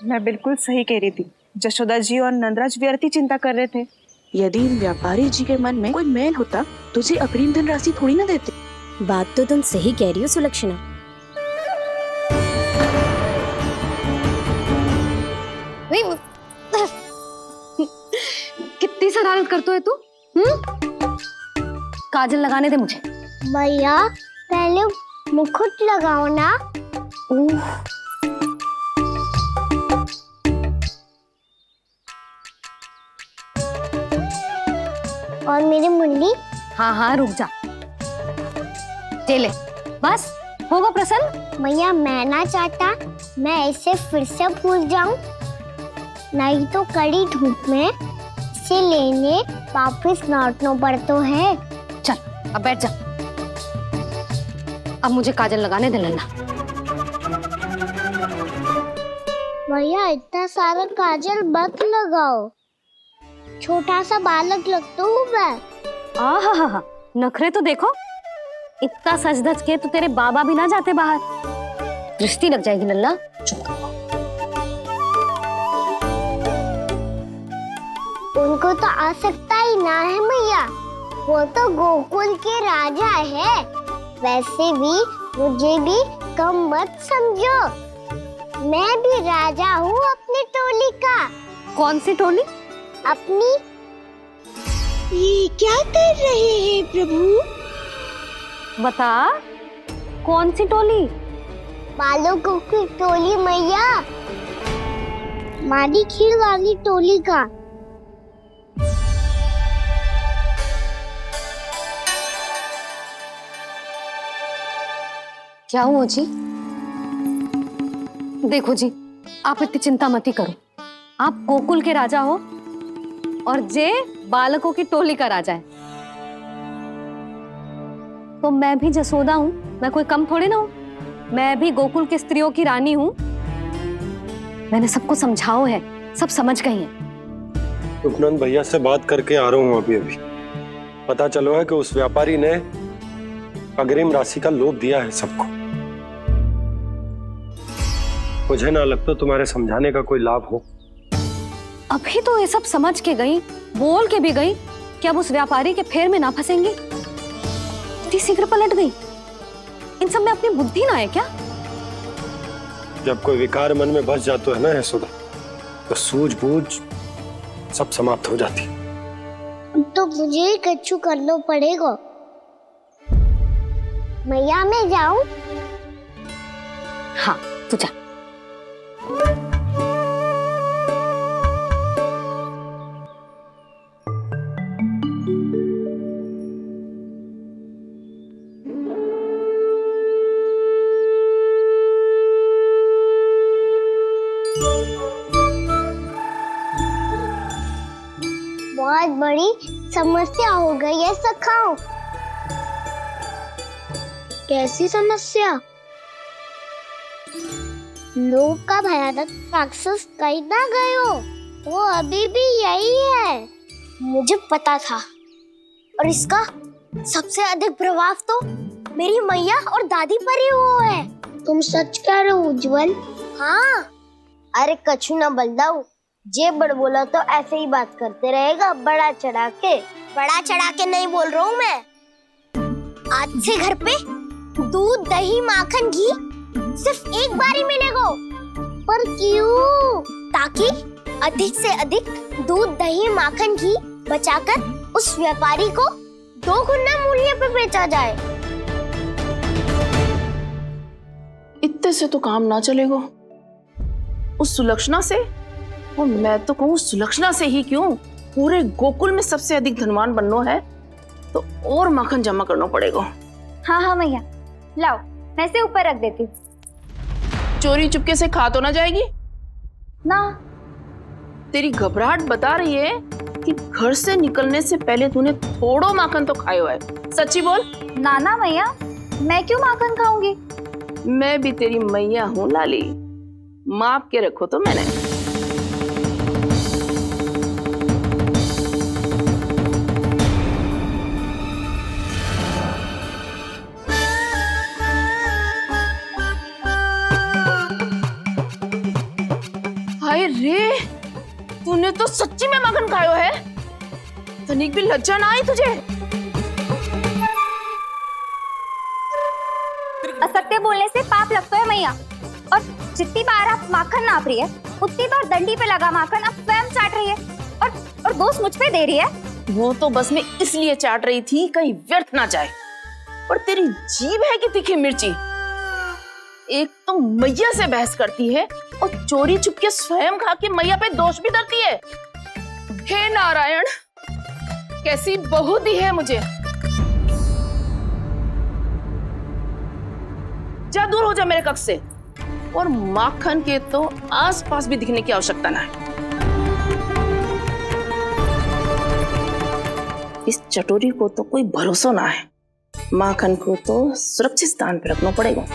[SPEAKER 1] मैं बिल्कुल सही कह रही थी। जशोदा जी और नंदराज व्यर्थ ही चिंता कर रहे थे।
[SPEAKER 18] यदि व्यापारी जी के मन में कोई मैल होता तुझे अग्रिम धनराशि थोड़ी ना देते।
[SPEAKER 3] बात तो तुम सही कह रही हो सुलक्षणा।
[SPEAKER 4] कितनी शरारत करते हो तू? काजल लगाने दे मुझे।
[SPEAKER 3] भैया पहले मुकुट लगाओ ना। और मेरी मुंडी।
[SPEAKER 4] हाँ हाँ रुक जा, ले बस होगा प्रसन्न।
[SPEAKER 3] भैया मैं ना चाहता मैं ऐसे फिर से भूल जाऊं, नहीं तो कड़ी धूप में इसे लेने वापस लौटना पड़ता है।
[SPEAKER 4] चल अब बैठ जा, अब मुझे काजल लगाने दे लेना।
[SPEAKER 3] भैया इतना सारा काजल मत लगाओ, छोटा सा बालक लगता हूँ मैं।
[SPEAKER 4] आहा, नखरे तो देखो, इतना सज धज के तो तेरे बाबा भी ना जाते बाहर, दृष्टि लग जाएगी लल्ला।
[SPEAKER 3] उनको तो आ सकता ही ना है भैया, वो तो गोकुल के राजा है। वैसे भी मुझे भी कम मत समझो, मैं भी राजा हूँ अपनी टोली का।
[SPEAKER 4] कौन सी टोली?
[SPEAKER 3] अपनी। ये क्या कर रहे हैं प्रभु?
[SPEAKER 4] बता, कौन सी टोली?
[SPEAKER 3] बालकों की टोली मैया, मारी खीर वाली टोली का।
[SPEAKER 4] क्या हुआ जी? देखो जी, आप इतनी चिंता मत ही करो। आप गोकुल के राजा हो और जे बालकों की टोली का राजा है, तो मैं भी जसोदा हूँ, मैं कोई कम थोड़े ना हूँ। मैं भी गोकुल की स्त्रियों की रानी हूँ। मैंने सबको समझाओ है, सब समझ गई हैं।
[SPEAKER 2] उपनंद भैया से बात करके आ रहा हूँ अभी। पता चलो है कि उस व्यापारी ने अग्रिम राशि का लोभ दिया है सबको। मुझे ना लगता तुम्हारे समझाने का कोई लाभ हो।
[SPEAKER 4] अभी तो ये सब समझ के गई, बोल के भी गई कि अब उस व्यापारी के फेर में ना फंसेंगी। इतनी शीघ्र पलट गई, इन सब में अपनी बुद्धि ना है क्या?
[SPEAKER 2] जब कोई विकार मन में बस जाता है ना यशोदा, तो सूझबूझ सब समाप्त हो जाती।
[SPEAKER 3] तो मुझे ही कच्चू करना पड़ेगा। मैया मैं जाऊं?
[SPEAKER 4] हाँ तू जा।
[SPEAKER 3] बहुत बड़ी समस्या हो गई है सखाओ। कैसी समस्या? लोभ का भयानक राक्षस कहीं ना गए हो, वो अभी भी यही है। मुझे पता था, और इसका सबसे अधिक प्रभाव तो मेरी मैया और दादी पर ही हुआ है। तुम सच कह रहे हो उज्जवल? हाँ। अरे कछु ना बलदाऊ, जे बड़ बोला तो ऐसे ही बात करते रहेगा बड़ा चढ़ा के। बड़ा चढ़ा के नहीं बोल रहा हूँ मैं। आज से घर पे दूध, दही, माखन, घी सिर्फ एक बार ही मिलेगा, पर क्यों? ताकि अधिक से अधिक दूध, दही, माखन, घी बचाकर उस व्यापारी को 2 गुना मूल्य पे बेचा जाए।
[SPEAKER 18] इतने से तो काम ना चलेगा। उस सुलक्षणा से, और मैं तो कहूँ सुलक्षणा से ही क्यों, पूरे गोकुल में सबसे अधिक धनवान बनना है तो और माखन जमा करना पड़ेगा।
[SPEAKER 9] हाँ हाँ मैया, लाओ मैं इसे ऊपर रख देती हूँ।
[SPEAKER 18] चोरी चुपके से खा तो ना जाएगी
[SPEAKER 9] ना?
[SPEAKER 18] तेरी घबराहट बता रही है कि घर से निकलने से पहले तूने थोड़ो माखन तो खाया है। सच्ची बोल।
[SPEAKER 9] ना ना मैया, मैं क्यों माखन खाऊंगी?
[SPEAKER 18] मैं भी तेरी मैया हूँ लाली, माप के रखो तो मैंने। हाय रे, तूने तो सच्ची में माखन खायो है। तनिक भी लज्जा ना आई तुझे?
[SPEAKER 9] असत्य बोलने से पाप लगता है मैया, और जितनी बार आप माखन नाप रही है उतनी बार डंडी पे लगा माखन आप स्वयं चाट रही है, और दोष मुझ पे दे रही है।
[SPEAKER 18] वो तो बस मैं इसलिए चाट रही थी कहीं व्यर्थ ना जाए। और तेरी जीभ है कि तीखी मिर्ची। एक तो मैया से बहस करती है और चोरी छुपके स्वयं खा के मैया पे दोष भी धरती है। हे नारायण, कैसी बहू दी है मुझे। जा, दूर हो जा मेरे कक्ष से। और माखन के तो आसपास भी दिखने की आवश्यकता ना है। इस चटोरी को तो कोई भरोसा ना है। माखन को तो सुरक्षित स्थान पर रखना पड़ेगा।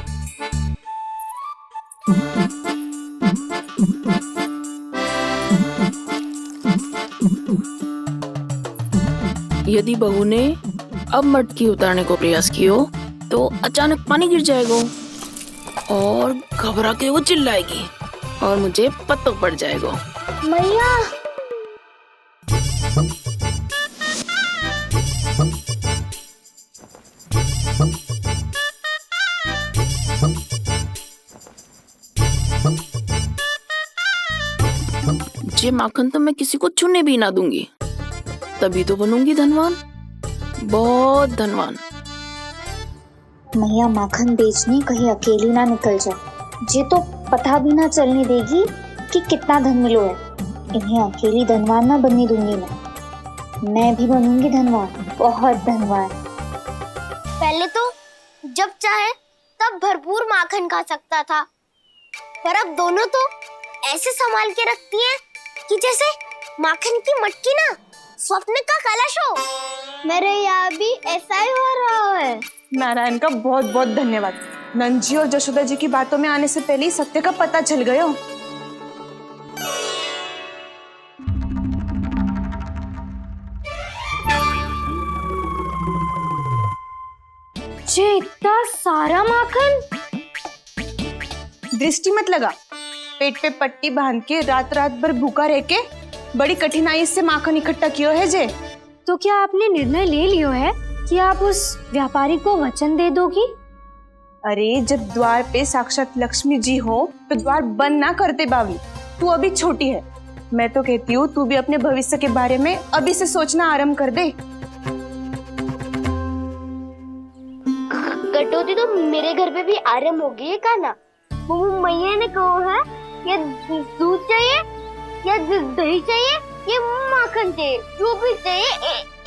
[SPEAKER 18] यदि बहू ने अब मटकी उतारने को प्रयास किया तो अचानक पानी गिर जाएगा और घबरा के वो चिल्लाएगी और मुझे पता पड़ जाएगा।
[SPEAKER 3] मैया,
[SPEAKER 18] ये माखन तो मैं किसी को छूने भी ना दूंगी, तभी तो बनूंगी धनवान, बहुत धनवान।
[SPEAKER 9] मैया माखन बेचने कहीं अकेली ना निकल जाए। ये तो पता भी ना चलने देगी कि कितना धन मिलो है। इन्हें अकेली धनवान ना बनने दूंगी मैं भी बनूंगी धनवान, बहुत धनवान।
[SPEAKER 3] पहले तो जब चाहे तब भरपूर माखन खा सकता था, पर अब दोनों तो ऐसे संभाल के रखती हैं कि जैसे माखन की मटकी ना स्वप्न का कलश हो। मेरे यहाँ भी ऐसा ही हो रहा है।
[SPEAKER 1] नारायण का बहुत बहुत धन्यवाद। नंद जी और जशोदा जी की बातों में आने से पहले ही सत्य का पता चल गया।
[SPEAKER 9] ये इतना सारा माखन।
[SPEAKER 1] दृष्टि मत लगा, पेट पे पट्टी बांध के रात रात भर भूखा रह के बड़ी कठिनाई से माखन इकट्ठा किया है जे।
[SPEAKER 9] तो क्या आपने निर्णय ले लियो है कि आप उस व्यापारी को वचन दे दोगी?
[SPEAKER 1] अरे जब द्वार पे साक्षात लक्ष्मी जी हो तो द्वार बंद ना करते बावली। तू अभी छोटी है, मैं तो कहती हूँ तू भी अपने भविष्य के बारे में अभी से सोचना आरंभ कर दे।
[SPEAKER 3] कटौती तो मेरे घर पे भी आरंभ हो गई है काना। वो मैया ने कहा है या दूध चाहिए या दही चाहिए या माखन चाहिए, जो भी चाहिए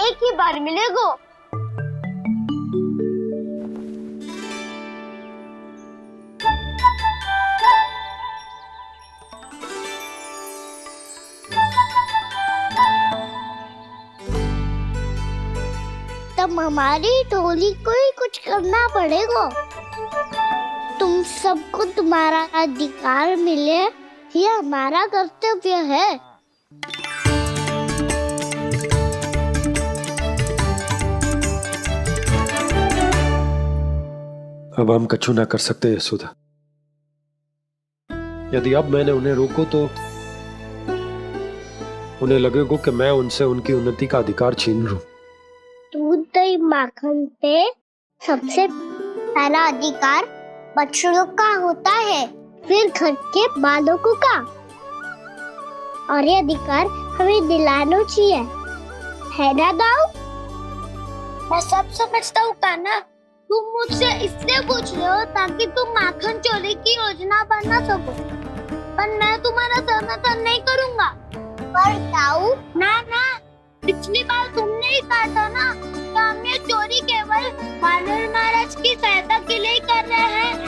[SPEAKER 3] एक ही बार मिलेगा। तब हमारी टोली को ही कुछ करना पड़ेगा। तुम सबको तुम्हारा अधिकार मिले, यह हमारा कर्तव्य है।
[SPEAKER 2] अब हम कछु ना कर सकते यशोदा। यदि अब मैंने उन्हें रोको तो उन्हें लगेगा कि मैं उनसे उनकी उन्नति का अधिकार छीन लूं।
[SPEAKER 3] दूध दही माखन पे सबसे पहला अधिकार बछड़ों का होता है। फिर घर के बालों को का, और ये अधिकार हमें दिलाना चाहिए, है ना दाऊ? मैं सब समझता हूँ कान्हा, तुम मुझसे इसलिए पूछ रहे हो ताकि तुम माखन चोरी की योजना बना सको, पर मैं तुम्हारा समर्थन नहीं करूँगा। पर दाऊ, ना ना, पिछली बार तुमने ही कहा था ना कि हम ये चोरी केवल वानर महाराज की सहायता के लिए कर रहे हैं।